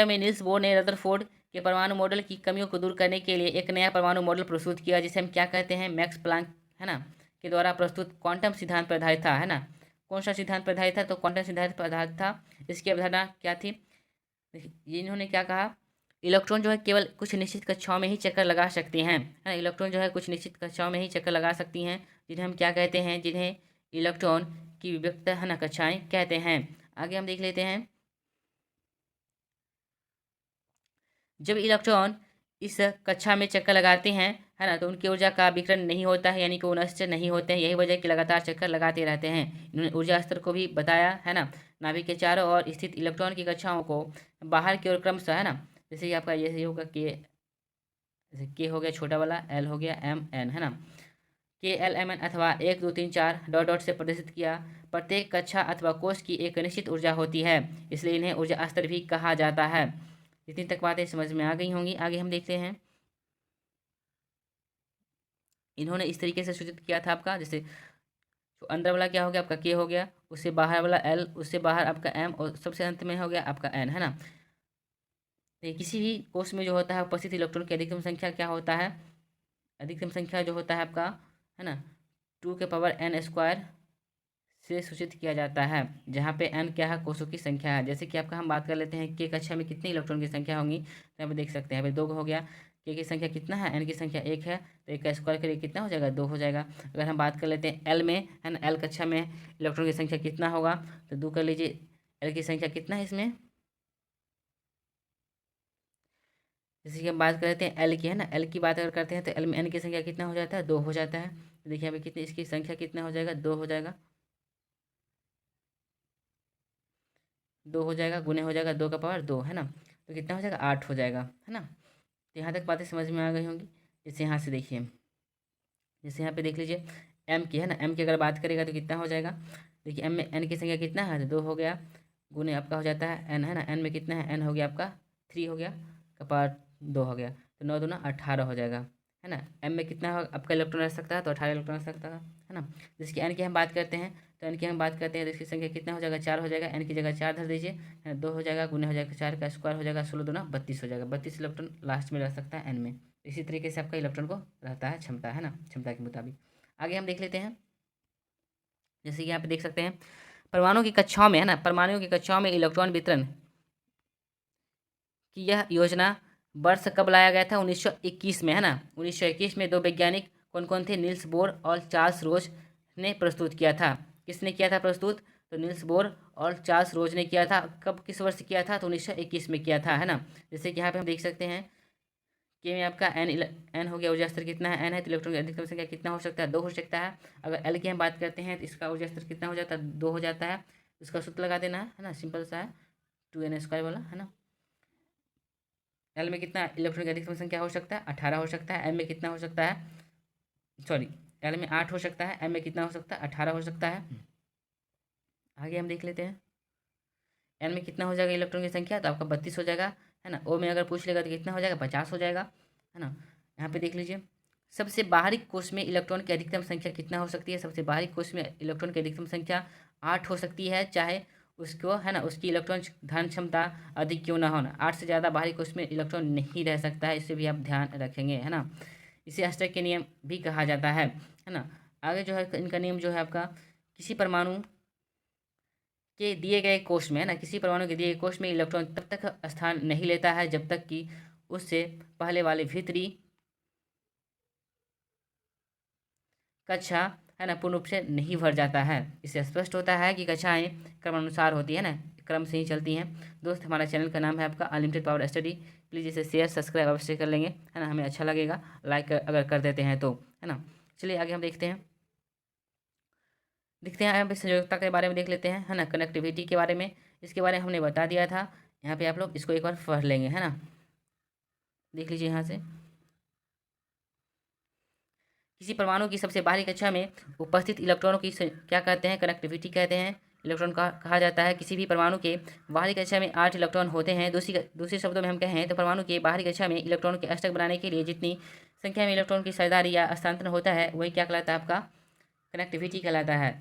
में नील्स बोर ने रदरफोर्ड के परमाणु मॉडल की कमियों को दूर करने के लिए एक नया परमाणु मॉडल प्रस्तुत किया, जिसे हम क्या कहते हैं, मैक्स प्लांक है ना के द्वारा प्रस्तुत क्वांटम सिद्धांत पर आधारित था है ना। कौन सा सिद्धांत पर आधारित था, तो क्वांटम सिद्धांत पर आधारित था। इसकी अवधारणा क्या थी, ये इन्होंने क्या कहा, इलेक्ट्रॉन जो है केवल कुछ निश्चित कक्षाओं में ही चक्कर लगा सकते हैं है ना। इलेक्ट्रॉन जो है कुछ निश्चित कक्षाओं में ही चक्कर लगा सकती हैं, जिन्हें हम क्या कहते हैं, जिन्हें इलेक्ट्रॉन की विविधता है ना कक्षाएं कहते हैं। आगे हम देख लेते हैं, जब इलेक्ट्रॉन इस कक्षा में चक्कर लगाते हैं है ना, तो उनकी ऊर्जा का विकिरण नहीं होता है, यानी कि वो नष्ट नहीं होते हैं। यही वजह कि लगातार चक्कर लगाते रहते हैं। इन्होंने ऊर्जा स्तर को भी बताया है ना। नाभिक के चारों ओर स्थित इलेक्ट्रॉन की कक्षाओं को बाहर की ओर क्रमशः है ना, जैसे कि आपका ये होगा के हो गया छोटा वाला, एल हो गया एम एन है ना, KLMN अथवा 1 2 3 4 डॉट डॉट से प्रदर्शित किया। प्रत्येक कक्षा अथवा कोष की एक निश्चित ऊर्जा होती है, इसलिए इन्हें ऊर्जा स्तर भी कहा जाता है। इतनी तक बातें समझ में आ गई होंगी। आगे हम देखते हैं, इन्होंने इस तरीके से सूचित किया था आपका, जैसे तो अंदर वाला क्या हो गया आपका के हो गया, उससे बाहर वाला एल, उससे बाहर आपका एम, और सबसे अंत में हो गया आपका एन है ना। तो किसी भी कोष में जो होता है उपस्थित इलेक्ट्रॉन की अधिकतम संख्या क्या होता है, अधिकतम संख्या जो होता है आपका है ना 2n² से सूचित किया जाता है, जहाँ पे n क्या है, कोषों की संख्या है। जैसे कि आपका हम बात कर लेते हैं के कक्षा में कितने इलेक्ट्रॉन की संख्या होंगी, तो यहाँ पे देख सकते हैं, यहाँ पे 2 हो गया। के की संख्या कितना है, n की संख्या 1 है, तो 1 का स्क्वायर करिए कितना हो जाएगा, 2 हो जाएगा। अगर हम बात कर लेते हैं एल में है ना, एल कक्षा में इलेक्ट्रॉन की संख्या कितना होगा, तो 2 कर लीजिए। एल की संख्या कितना है इसमें, जैसे कि हम बात कर लेते हैं एल की है ना, एल की बात अगर करते हैं तो एल में एन की संख्या कितना हो जाता है, 2 हो जाता है। तो देखिए यहाँ पे कितनी इसकी संख्या कितना हो जाएगा, 2 हो जाएगा। 2 हो जाएगा, गुने हो जाएगा 2 का पावर 2 है ना, तो कितना हो जाएगा, 8 हो जाएगा है ना। तो यहाँ तक बातें समझ में आ गई होंगी। जैसे यहाँ से देखिए, जैसे यहाँ पे देख लीजिए एम की है ना, एम की अगर बात करेगा तो कितना हो जाएगा, देखिए एम में एन की संख्या कितना है, तो 2 हो गया, गुने आपका हो जाता है एन है ना, एन में कितना है, एन हो गया आपका 3 हो गया, का पावर 2 हो गया, तो 9 दूना 18 हो जाएगा है ना। एम में कितना आपका इलेक्ट्रॉन रह सकता है, तो 18 इलेक्ट्रॉन रह सकता है ना। जिसकी एन की हम बात करते हैं, तो एन की हम बात करते हैं तो इसकी संख्या कितना हो जाएगा, 4 हो जाएगा। एन की जगह 4 धर दीजिए, 2 हो जाएगा, गुने हो जाएगा 4 का स्क्वायर हो जाएगा, 16 दूना 32 हो जाएगा। 32 इलेक्ट्रॉन लास्ट में रह सकता है एन में। इसी तरीके से आपका इलेक्ट्रॉन को रहता है क्षमता है ना, क्षमता के मुताबिक। आगे हम देख लेते हैं, जैसे कि यहाँ पे देख सकते हैं परमाणु की कक्षाओं में है ना, परमाणुओं की कक्षाओं में इलेक्ट्रॉन वितरण की यह योजना वर्ष कब लाया गया था, 1921 में है ना। 1921 में 2 वैज्ञानिक कौन कौन थे, नील्स बोर और चार्ल्स रोज ने प्रस्तुत किया था। किसने किया था प्रस्तुत, तो नील्स बोर और चार्ल्स रोज ने किया था। कब, किस वर्ष किया था, तो 1921 में किया था है ना। जैसे कि यहाँ पे हम देख सकते हैं के में आपका एन हो गया, ऊर्जा स्तर कितना है, एन है, तो इलेक्ट्रॉन की अधिकतम संख्या कितना हो सकता है, 2 हो सकता है। अगर एल की हम बात करते हैं तो इसका ऊर्जा स्तर कितना हो जाता है, 2 हो जाता है। इसका सूत्र लगा देना है ना, सिंपल सा है, 2n² वाला है ना। एल में कितना इलेक्ट्रॉन की अधिकतम संख्या हो सकता है, 18 हो सकता है। एम में कितना हो सकता है, सॉरी एल में 8 हो सकता है, एम में कितना हो सकता है, 18 हो सकता है। आगे हम देख लेते हैं, एन में कितना हो जाएगा इलेक्ट्रॉन की संख्या, तो आपका 32 हो जाएगा है ना। ओ में अगर पूछ लेगा तो कितना हो जाएगा, 50 हो जाएगा है ना। यहाँ पे देख लीजिए, सबसे बाहरी कोष में इलेक्ट्रॉन की अधिकतम संख्या कितना हो सकती है, सबसे बाहरी कोष में इलेक्ट्रॉन की अधिकतम संख्या 8 हो सकती है, चाहे उसको है ना उसकी इलेक्ट्रॉन धन क्षमता अधिक क्यों ना हो ना, 8 से ज़्यादा बाहरी कोश में इलेक्ट्रॉन नहीं रह सकता है, इसे भी आप ध्यान रखेंगे, है ना। इसे अष्टक के नियम भी कहा जाता है ना। आगे जो है इनका नियम जो है आपका, किसी परमाणु के दिए गए कोश में, है ना, किसी परमाणु के दिए गए कोश में इलेक्ट्रॉन तब तक स्थान नहीं लेता है जब तक कि उससे पहले वाले भीतरी कक्षा, है ना, पूर्ण रूप से नहीं भर जाता है। इससे स्पष्ट होता है कि कक्षाएं क्रमानुसार होती है ना, क्रम से ही चलती हैं। दोस्त, हमारा चैनल का नाम है आपका अनलिमिटेड पावर स्टडी। प्लीज़ इसे शेयर सब्सक्राइब अवश्य कर लेंगे, है ना, हमें अच्छा लगेगा लाइक अगर कर देते हैं तो, है ना। चलिए आगे हम देखते हैं यहाँ पे संयोजकता के बारे में देख लेते हैं, है ना, कनेक्टिविटी के बारे में, इसके बारे में हमने बता दिया था। यहाँ पे आप लोग इसको एक बार पढ़ लेंगे, है ना, देख लीजिए यहाँ से। किसी परमाणु की सबसे बाहरी कक्षा में उपस्थित इलेक्ट्रॉनों की क्या कहते हैं, कनेक्टिविटी कहते हैं। इलेक्ट्रॉन का कहा जाता है किसी भी परमाणु के बाहरी कक्षा में 8 इलेक्ट्रॉन होते हैं। दूसरे शब्दों में हम कहें तो परमाणु के बाहरी कक्षा में इलेक्ट्रॉन के अष्टक बनाने के लिए जितनी संख्या में इलेक्ट्रॉन की साझेदारी या हस्तांतरण होता है वही क्या कहलाता है, आपका कनेक्टिविटी कहलाता है।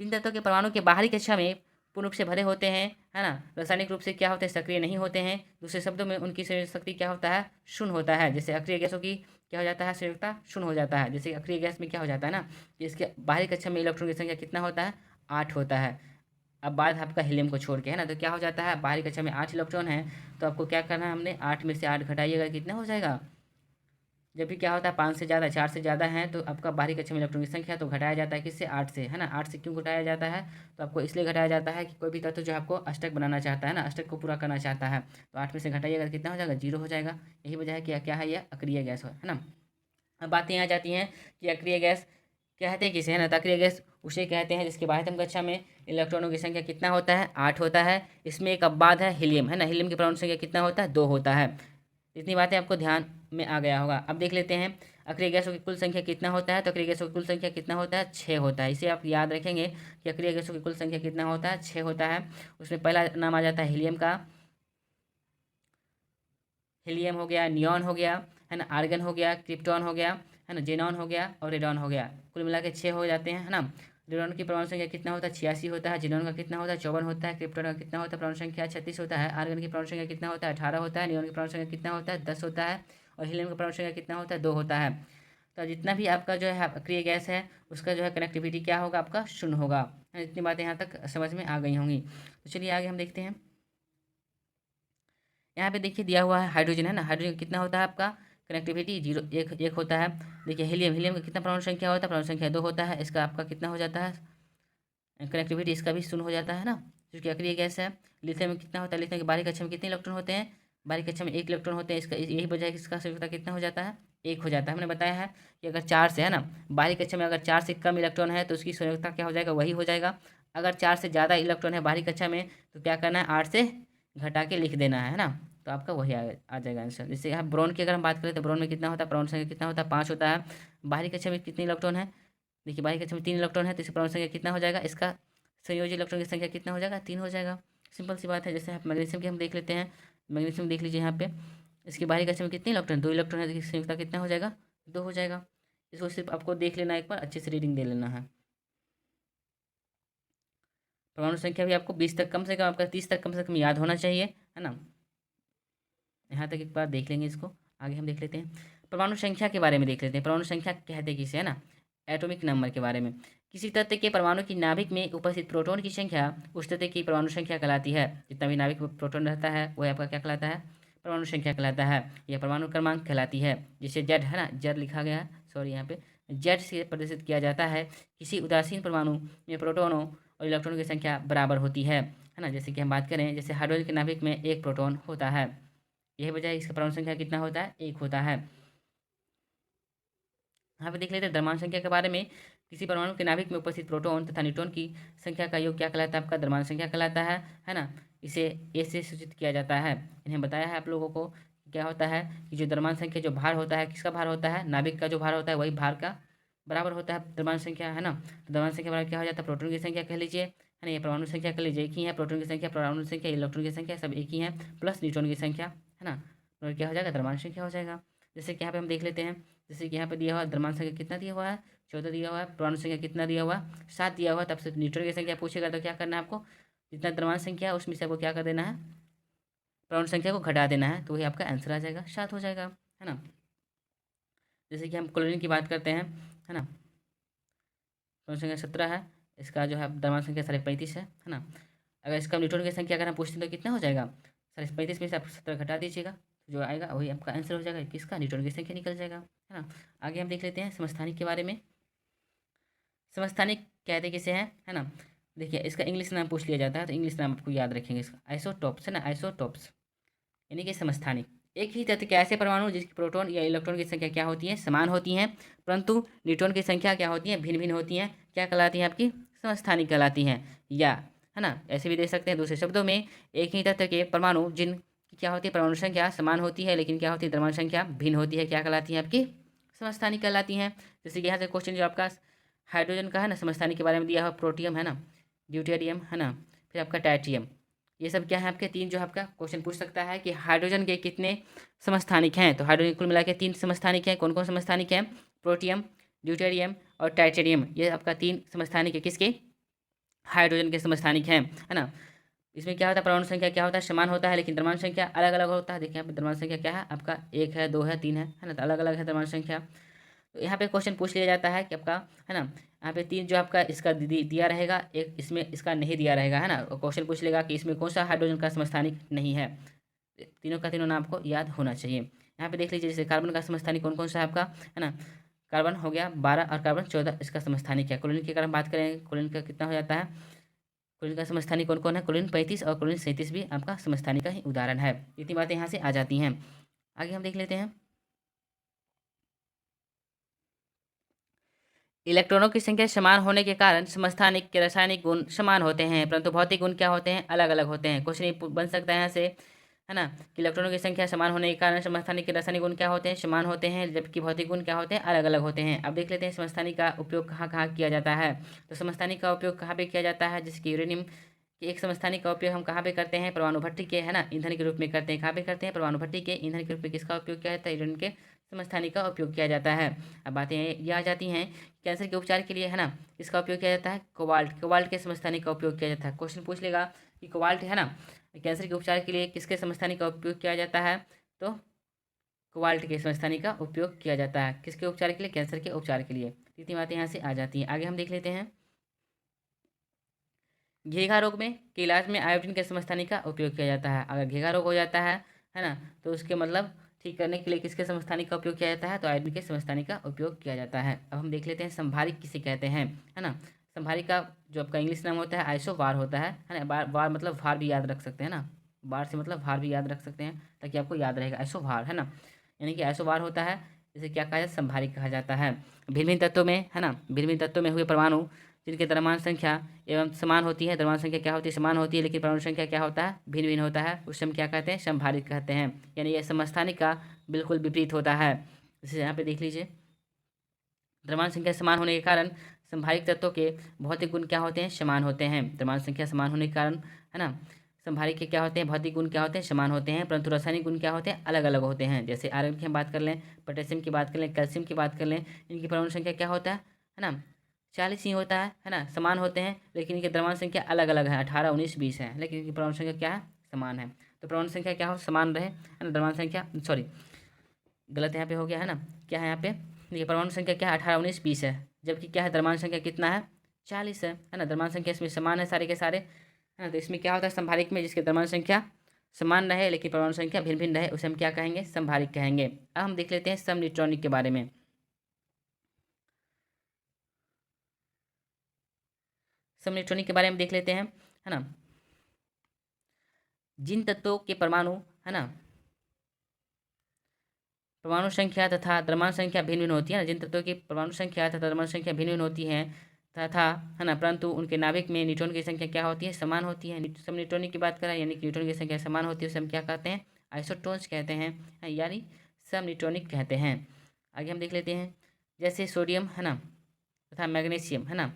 जिन तत्वों के परमाणु के बाहरी कक्षा में पूर्ण रूप से भरे होते हैं, है ना, रासायनिक रूप से क्या होते हैं, सक्रिय नहीं होते हैं। दूसरे शब्दों में उनकी संयोजक शक्ति क्या होता है, शून्य होता है। जैसे अक्रिय गैसों की क्या हो जाता है, संयोजकता शून्य हो जाता है। जैसे अक्रिय गैस में क्या हो जाता है ना, कि इसके बाहरी कक्षा में इलेक्ट्रॉन की संख्या कितना होता है, 8 होता है। अब बात आपका हीलियम को छोड़ के, है ना, तो क्या हो जाता है, बाहरी कक्षा में 8 इलेक्ट्रॉन है, तो आपको क्या करना है, हमने 8 में से 8 घटाइएगा, कितना हो जाएगा। जब भी क्या होता है 5 से ज़्यादा 4 से ज़्यादा है तो आपका बाहरी कक्षा में इलेक्ट्रॉन की संख्या तो घटाया जाता है किससे, 8 से, है ना। 8 से क्यों घटाया जाता है, तो आपको इसलिए घटाया जाता है कि कोई भी तत्व जो आपको अष्टक बनाना चाहता है ना, अष्टक को पूरा करना चाहता है, तो 8 में से घटाइएगा कितना हो जाएगा, 0 हो जाएगा। यही वजह है कि क्या है, यह अक्रिय गैस है ना। अब बातें यहाँ जाती हैं कि अक्रिय गैस कहते हैं किसे, है ना, तो अक्रिय गैस उसे कहते हैं जिसके बाह्यतम कक्षा में इलेक्ट्रॉनों की संख्या कितना होता है, 8 होता है। इसमें एक अपवाद है हीलियम, है ना, हीलियम की परमाणु संख्या कितना होता है, 2 होता है। इतनी बातें आपको ध्यान में आ गया होगा। अब देख लेते हैं अक्रिय गैसों की कुल संख्या कितना होता है, तो अक्रिय गैसों की कुल संख्या कितना होता है, 6 होता है। इसे आप याद रखेंगे कि अक्रिय गैसों की कुल संख्या कितना होता है, 6 होता है। उसमें पहला नाम आ जाता है हीलियम का, हीलियम हो गया, नियॉन हो गया, है ना, आर्गन हो गया, क्रिप्टॉन हो गया, है ना, जेनॉन हो गया और रेडॉन हो गया। कुल मिला के 6 हो जाते हैं, है ना। रेडॉन की परमाणु संख्या कितना होता है, 86 होता है। जेनॉन का कितना होता है, 54 होता है। क्रिप्टॉन का कितना होता है, परमाणु संख्या 36 होता है। आर्गन की परमाणु संख्या कितना होता है, 18 होता है। नियॉन की परमाणु संख्या कितना होता है, 10 होता है। और हीलियम का परमाणु संख्या कितना होता है, 2 होता है। तो जितना भी आपका जो है अक्रिय गैस है उसका जो है कनेक्टिविटी क्या होगा, आपका शून्य होगा। इतनी बातें यहाँ तक समझ में आ गई होंगी। तो चलिए आगे हम देखते हैं। यहाँ पे देखिए दिया हुआ है हाइड्रोजन, है ना, हाइड्रोजन कितना होता है आपका कनेक्टिविटी, 0 1 होता है। देखिए हीलियम, हीलियम का कितना परमाणु संख्या होता है, परमाणु संख्या 2 होता है। इसका आपका कितना हो जाता है कनेक्टिविटी, इसका भी शून्य हो जाता है ना, क्योंकि अक्रिय गैस है। लिथियम में कितना होता है, लिथियम के बाहरी कक्षा में कितने इलेक्ट्रॉन होते हैं, बाहरी कक्षा में 1 इलेक्ट्रॉन होते हैं। इसका यही वजह है कि इसका संयोजकता कितना हो जाता है, 1 हो जाता है। हमने बताया है कि अगर 4 से, है ना, बाहरी कक्षा में अगर 4 से कम इलेक्ट्रॉन है तो उसकी संयोजकता क्या हो जाएगा, वही हो जाएगा। अगर 4 से ज़्यादा इलेक्ट्रॉन है बाहरी कक्षा में तो क्या करना है, 8 से घटा के लिख देना है ना, तो आपका वही आ जाएगा आंसर। जैसे यहाँ ब्रोन की अगर हम बात करें तो ब्रोन में कितना होता है, परमाणु संख्या कितना होता है, 5 होता है। बाहरी कक्षा में कितने इलेक्ट्रॉन है, देखिए बाहरी कक्षा में 3 इलेक्ट्रॉन है, तो इसका परमाणु संख्या कितना हो जाएगा, इसका संयोजी इलेक्ट्रॉन की संख्या कितना हो जाएगा, 3 हो जाएगा। सिंपल सी बात है। जैसे आप मैग्नीशियम की हम देख लेते हैं, मैग्नीशियम देख लीजिए यहाँ पे, इसकी बाहरी कक्षा में कितने इलेक्ट्रॉन, 2 इलेक्ट्रॉन है, तो इसकी संयुक्ता कितना हो जाएगा, 2 हो जाएगा। इसको सिर्फ आपको देख लेना, एक बार अच्छे से रीडिंग दे लेना है। परमाणु संख्या भी आपको 20 तक, कम से कम आपका 30 तक कम से कम याद होना चाहिए, है ना। यहाँ तक एक बार देख लेंगे इसको। आगे हम देख लेते हैं परमाणु संख्या के बारे में, देख लेते हैं परमाणु संख्या कहते किसे, है ना, एटॉमिक नंबर के बारे में। किसी तत्व के परमाणु की नाभिक में उपस्थित प्रोटॉन की संख्या उस तत्व की परमाणु संख्या कहलाती है। जितना भी नाभिक में प्रोटॉन रहता है वह आपका क्या कहलाता है, परमाणु संख्या कहलाता है। यह परमाणु क्रमांक कहलाती है, जिसे जेड, है ना, जेड लिखा गया है, सॉरी, यहाँ पे जेड से प्रदर्शित किया जाता है। किसी उदासीन परमाणु में प्रोटॉनों और इलेक्ट्रॉनों की संख्या बराबर होती है ना। जैसे कि हम बात करें, जैसे हाइड्रोजन के नाभिक में 1 प्रोटॉन होता है, यही वजह है इसका परमाणु संख्या कितना होता है, 1 होता है। यहाँ पे देख लेते हैं द्रव्यमान संख्या के बारे में। किसी परमाणु के नाभिक में उपस्थित प्रोटॉन तथा न्यूट्रॉन की संख्या का योग क्या कहलाता है, आपका द्रव्यमान संख्या कहलाता है ना। इसे ए से सूचित किया जाता है। इन्हें बताया है आप लोगों को क्या होता है कि जो द्रव्यमान संख्या, जो भार होता है, किसका भार होता है, नाभिक का जो भार होता है वही भार का बराबर होता है द्रव्यमान संख्या, है ना। तो द्रव्यमान संख्या बराबर क्या हो जाता है, प्रोटॉन की संख्या कह लीजिए, है ना, ये परमाणु संख्या कह लीजिए, एक ही है। प्रोटॉन की संख्या, परमाणु संख्या, इलेक्ट्रॉन की संख्या सब एक ही है, प्लस न्यूट्रॉन की संख्या, है ना, और क्या हो जाएगा, द्रव्यमान संख्या हो जाएगा। जैसे कि यहाँ पे हम देख लेते हैं, जैसे कि यहाँ पे दिया हुआ द्रव्यमान संख्या कितना दिया हुआ है, 14 दिया हुआ है। परमाणु संख्या कितना दिया हुआ, 7 दिया हुआ है। तब से न्यूट्रॉन की संख्या पूछेगा तो क्या करना है आपको, जितना द्रव्यमान संख्या है उसमें से आपको क्या कर देना है, परमाणु संख्या को घटा देना है, तो वही आपका आंसर आ जाएगा, 7 हो जाएगा, है ना। जैसे कि हम क्लोरीन की बात करते हैं, है ना, परमाणु संख्या 17 है, इसका जो है द्रव्यमान संख्या 35.5 है ना। अगर इसका न्यूट्रॉन की संख्या अगर हम पूछते हैं तो कितना हो जाएगा, 35.5 में से आप 17 घटा दीजिएगा, जो आएगा वही आपका आंसर हो जाएगा, किसका, न्यूट्रॉन की संख्या निकल जाएगा, है ना। आगे हम देख लेते हैं समस्थानिक के बारे में। समस्थानिक कहते किसे हैं, है ना। देखिए इसका इंग्लिश नाम पूछ लिया जाता है तो इंग्लिश नाम आपको याद रखेंगे इसका, आइसोटॉप्स, है ना, आइसोटॉप्स यानी कि समस्थानिक। एक ही तत्व के ऐसे परमाणु जिसकी प्रोटॉन या इलेक्ट्रॉन की संख्या क्या होती है, समान होती हैं, परंतु न्यूट्रॉन की संख्या क्या होती है, भिन्न भिन्न होती हैं, क्या कहलाती हैं आपकी, समस्थानिक कहलाती हैं। या, है ना, ऐसे भी देख सकते हैं दूसरे शब्दों में, एक ही तत्व के परमाणु जिनकी क्या होती है, परमाणु संख्या समान होती है लेकिन क्या होती है, द्रव्यमान संख्या भिन्न होती है, क्या कहलाती है आपकी, समस्थानिक कहलाती हैं। जैसे कि यहाँ से क्वेश्चन जो आपका हाइड्रोजन का है ना, समस्थानिक के बारे में दिया हुआ, प्रोटियम है ना, ड्यूटेरियम है ना, फिर आपका टाइट्रियम, ये सब क्या है आपके तीन, जो आपका क्वेश्चन पूछ सकता है कि हाइड्रोजन के कितने समस्थानिक हैं। तो हाइड्रोजन कुल मिला के 3 समस्थानिक हैं, कौन कौन समस्थानिक हैं, प्रोटियम, ड्यूटेरियम और टाइटेरियम, ये आपका 3 समस्थानिक है, किसके, हाइड्रोजन के समस्थानिक हैं, है ना। इसमें क्या होता है, परमाणु संख्या क्या होता है, समान होता है लेकिन द्रव्यमान संख्या अलग अलग होता है। देखिए यहाँ पे द्रव्यमान संख्या क्या है आपका, 1 है, 2 है, 3 है ना, तो अलग अलग है द्रव्यमान संख्या। तो यहाँ पे क्वेश्चन पूछ लिया जाता है कि आपका, है ना, यहाँ पे 3 जो आपका इसका दिया रहेगा, एक इसमें इसका नहीं दिया रहेगा, है ना। क्वेश्चन पूछ लेगा कि इसमें कौन सा हाइड्रोजन का समस्थानिक नहीं है, तीनों का तीनों नाम आपको याद होना चाहिए। यहाँ पे देख लीजिए, जैसे कार्बन का समस्थानिक कौन कौन सा है आपका, है ना, कार्बन हो गया 12 और कार्बन 14 इसका समस्थानिक है। क्लोरीन की अगर हम बात करें, क्लोरीन का कितना हो जाता है, क्लोरीन का समस्थानिक कौन कौन है, क्लोरीन 35 और क्लोरीन 37 भी आपका समस्थानिक का ही उदाहरण है। इतनी बातें यहाँ से आ जाती हैं। आगे हम देख लेते हैं, इलेक्ट्रॉनों की संख्या समान होने के कारण समस्थानिक के रासायनिक गुण समान होते हैं, परंतु भौतिक गुण क्या होते हैं, अलग अलग होते हैं। क्वेश्चन ये बन सकता है यहाँ से, है ना, कि इलेक्ट्रॉनों की संख्या समान होने के कारण समस्थानिक के रासायनिक गुण क्या होते हैं, समान होते हैं, जबकि भौतिक गुण क्या होते हैं, अलग अलग होते हैं। अब देख लेते हैं समस्थानिक का उपयोग कहाँ कहाँ किया जाता है। तो समस्थानिक का उपयोग कहाँ पे किया जाता है, जैसे कि यूरेनियम कि एक समस्थानिक का उपयोग हम कहाँ पे करते हैं, परमाणु भट्टी के, है ना, ईंधन के रूप में करते हैं। कहाँ पे करते हैं, परमाणु भट्टी के ईंधन के रूप में किसका उपयोग किया जाता है, यूरेनियम के समस्थानिक का उपयोग किया जाता है। अब बातें ये आ जाती हैं, कैंसर के उपचार के लिए, है ना, इसका उपयोग किया जाता है, कोबाल्ट, कोबाल्ट के समस्थानिक का उपयोग किया जाता है। क्वेश्चन पूछ लेगा कि कोबाल्ट, है ना, कैंसर के उपचार के लिए किसके समस्थानिक का उपयोग किया जाता है, तो कोबाल्ट के समस्थानिक का उपयोग किया जाता है, किसके उपचार के लिए, कैंसर के उपचार के लिए। इतनी बातें यहाँ से आ जाती हैं। आगे हम देख लेते हैं, घेघा रोग में के इलाज में आयोडीन के समस्थानिक का उपयोग किया जाता है। अगर घेघा रोग हो जाता है ना, तो उसके मतलब ठीक करने के लिए किसके समस्थानिक का उपयोग किया जाता है, तो आयोडीन के समस्थानिक का उपयोग किया जाता है। अब हम देख लेते हैं संभारिक किसे कहते हैं, है ना। संभारिक का जो आपका इंग्लिश नाम होता है आइसोवार होता है ना। वार मतलब भार भी याद रख सकते हैं ना, बार से मतलब भार भी याद रख सकते हैं ताकि आपको याद रहेगा, आइसोवार, है ना, यानी कि आइसोवार होता है, जिसे क्या कहा जाता है, संभारिक कहा जाता है। भिन्न भिन्न तत्वों में, है ना, भिन्न भिन्न तत्वों में हुए परमाणु जिनके द्रव्यमान संख्या एवं समान होती है, द्रव्यमान संख्या क्या होती है, समान होती है, लेकिन परमाणु संख्या क्या होता है, भिन्न भिन्न होता है, उसे हम क्या कहते हैं, समभारित कहते हैं। यानी यह समस्थानिक का बिल्कुल विपरीत होता है। जैसे यहाँ पे देख लीजिए, द्रव्यमान संख्या समान होने के कारण संभारिक तत्वों के भौतिक गुण क्या होते हैं, समान होते हैं। द्रव्यमान संख्या समान होने के कारण, है ना, संभारिक के क्या होते हैं, भौतिक गुण क्या होते हैं, समान होते हैं, परंतु रासायनिक गुण क्या होते हैं, अलग अलग होते हैं। जैसे आयरन की हम बात कर लें, पोटेशियम की बात कर लें, कैल्शियम की बात कर लें, इनकी परमाणु संख्या क्या होता है ना, 40 ही होता है ना, समान होते हैं, लेकिन इनकी द्रव्यमान संख्या अलग अलग है, 18, 19, 20 है, लेकिन इनकी परमाणु संख्या क्या है, समान है। तो परमाणु संख्या क्या हो, समान रहे, है ना, द्रव्यमान संख्या, सॉरी गलत यहाँ पे हो गया, है ना, क्या है यहाँ पे, देखिए परमाणु संख्या क्या है, 18, 19, 20 है, जबकि क्या है, द्रव्यमान संख्या कितना है, 40 है ना। द्रव्यमान संख्या इसमें समान है सारे के सारे, है ना। तो इसमें क्या होता है, संभारिक में जिसकी द्रव्यमान संख्या समान रहे लेकिन परमाणु संख्या भिन्न भिन्न रहे, उसे हम क्या कहेंगे, संभारिक कहेंगे। अब हम देख लेते हैं समन्यूट्रॉनिक के बारे में। समन्यूट्रॉनिक के बारे में देख लेते हैं, है ना। जिन तत्वों के परमाणु, है ना, परमाणु संख्या तथा द्रव्यमान संख्या भिन्न भिन्न होती है ना, जिन तत्वों की परमाणु संख्या तथा द्रव्यमान संख्या भिन्न भिन्न होती है तथा, है ना, परंतु उनके नाभिक में न्यूट्रॉन की संख्या क्या होती है, समान होती है। सब न्यूट्रॉनिक की बात करें, यानी कि न्यूट्रॉन की संख्या समान होती है, उसे हम क्या कहते हैं, आइसोटोन्स कहते हैं, यानी सब न्यूट्रॉनिक कहते हैं। आगे हम देख लेते हैं, जैसे सोडियम, है ना, तथा मैग्नीशियम, है ना,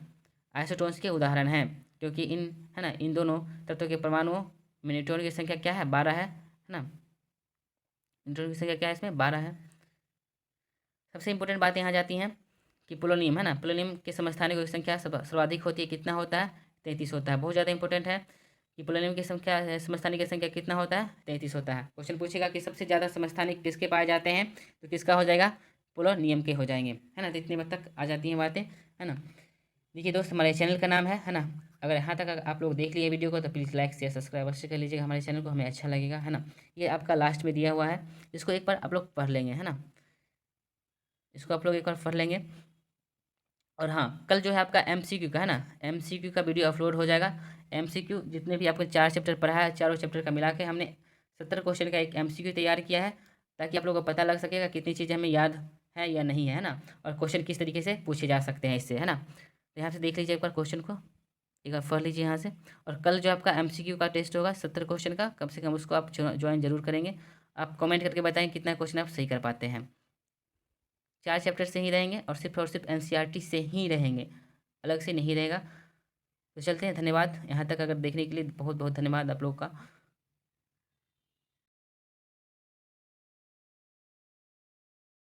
आइसोटोन्स के उदाहरण हैं, क्योंकि इन, है ना, इन दोनों तत्वों के परमाणुओं में न्यूट्रॉन की संख्या क्या है, 12 है ना, न्यूट्रॉन की संख्या क्या है, इसमें 12 है। सबसे इंपॉर्टेंट बात यहाँ जाती हैं कि पोलोनियम है ना, पोलोनियम के समस्थानिकों की संख्या सर्वाधिक होती है, कितना होता है? 33 होता है। बहुत ज़्यादा इंपॉर्टेंट है कि पोलोनियम की संख्या, समस्थानिक की संख्या कितना होता है? 33 होता है। क्वेश्चन पूछेगा कि सबसे ज़्यादा समस्थानिक किसके पाए जाते हैं, तो किसका हो जाएगा? पोलोनियम के हो जाएंगे, है ना। तो इतने बात तक आ जाती हैं बातें, है ना। देखिए दोस्त, हमारे चैनल का नाम है ना। अगर यहाँ तक आप लोग देख लिए वीडियो को तो प्लीज़ लाइक शेयर सब्सक्राइब अवश्य कर लीजिएगा हमारे चैनल को, हमें अच्छा लगेगा, है ना। ये आपका लास्ट में दिया हुआ है, इसको एक बार आप लोग पढ़ लेंगे, है ना। इसको आप लोग एक बार पढ़ लेंगे। और हाँ, कल जो है आपका MCQ का, है ना, MCQ का वीडियो अपलोड हो जाएगा। MCQ जितने भी आपको 4 चैप्टर पढ़ा है, चारों चैप्टर का मिला के हमने 70 क्वेश्चन का एक MCQ तैयार किया है, ताकि आप लोगों को पता लग सकेगा कितनी चीज़ें हमें याद है या नहीं है ना, और क्वेश्चन किस तरीके से पूछे जा सकते हैं इससे, है ना। तो यहाँ से देख लीजिए एक बार क्वेश्चन को, एक बार पढ़ लीजिए यहाँ से। और कल जो आपका MCQ का टेस्ट होगा 70 क्वेश्चन का, कम से कम उसको आप ज्वाइन जरूर करेंगे। आप कमेंट करके बताएं कितना क्वेश्चन आप सही कर पाते हैं। 4 चैप्टर से ही रहेंगे और सिर्फ NCERT से ही रहेंगे, अलग से नहीं रहेगा। तो चलते हैं, धन्यवाद। यहाँ तक अगर देखने के लिए बहुत बहुत धन्यवाद आप लोग का।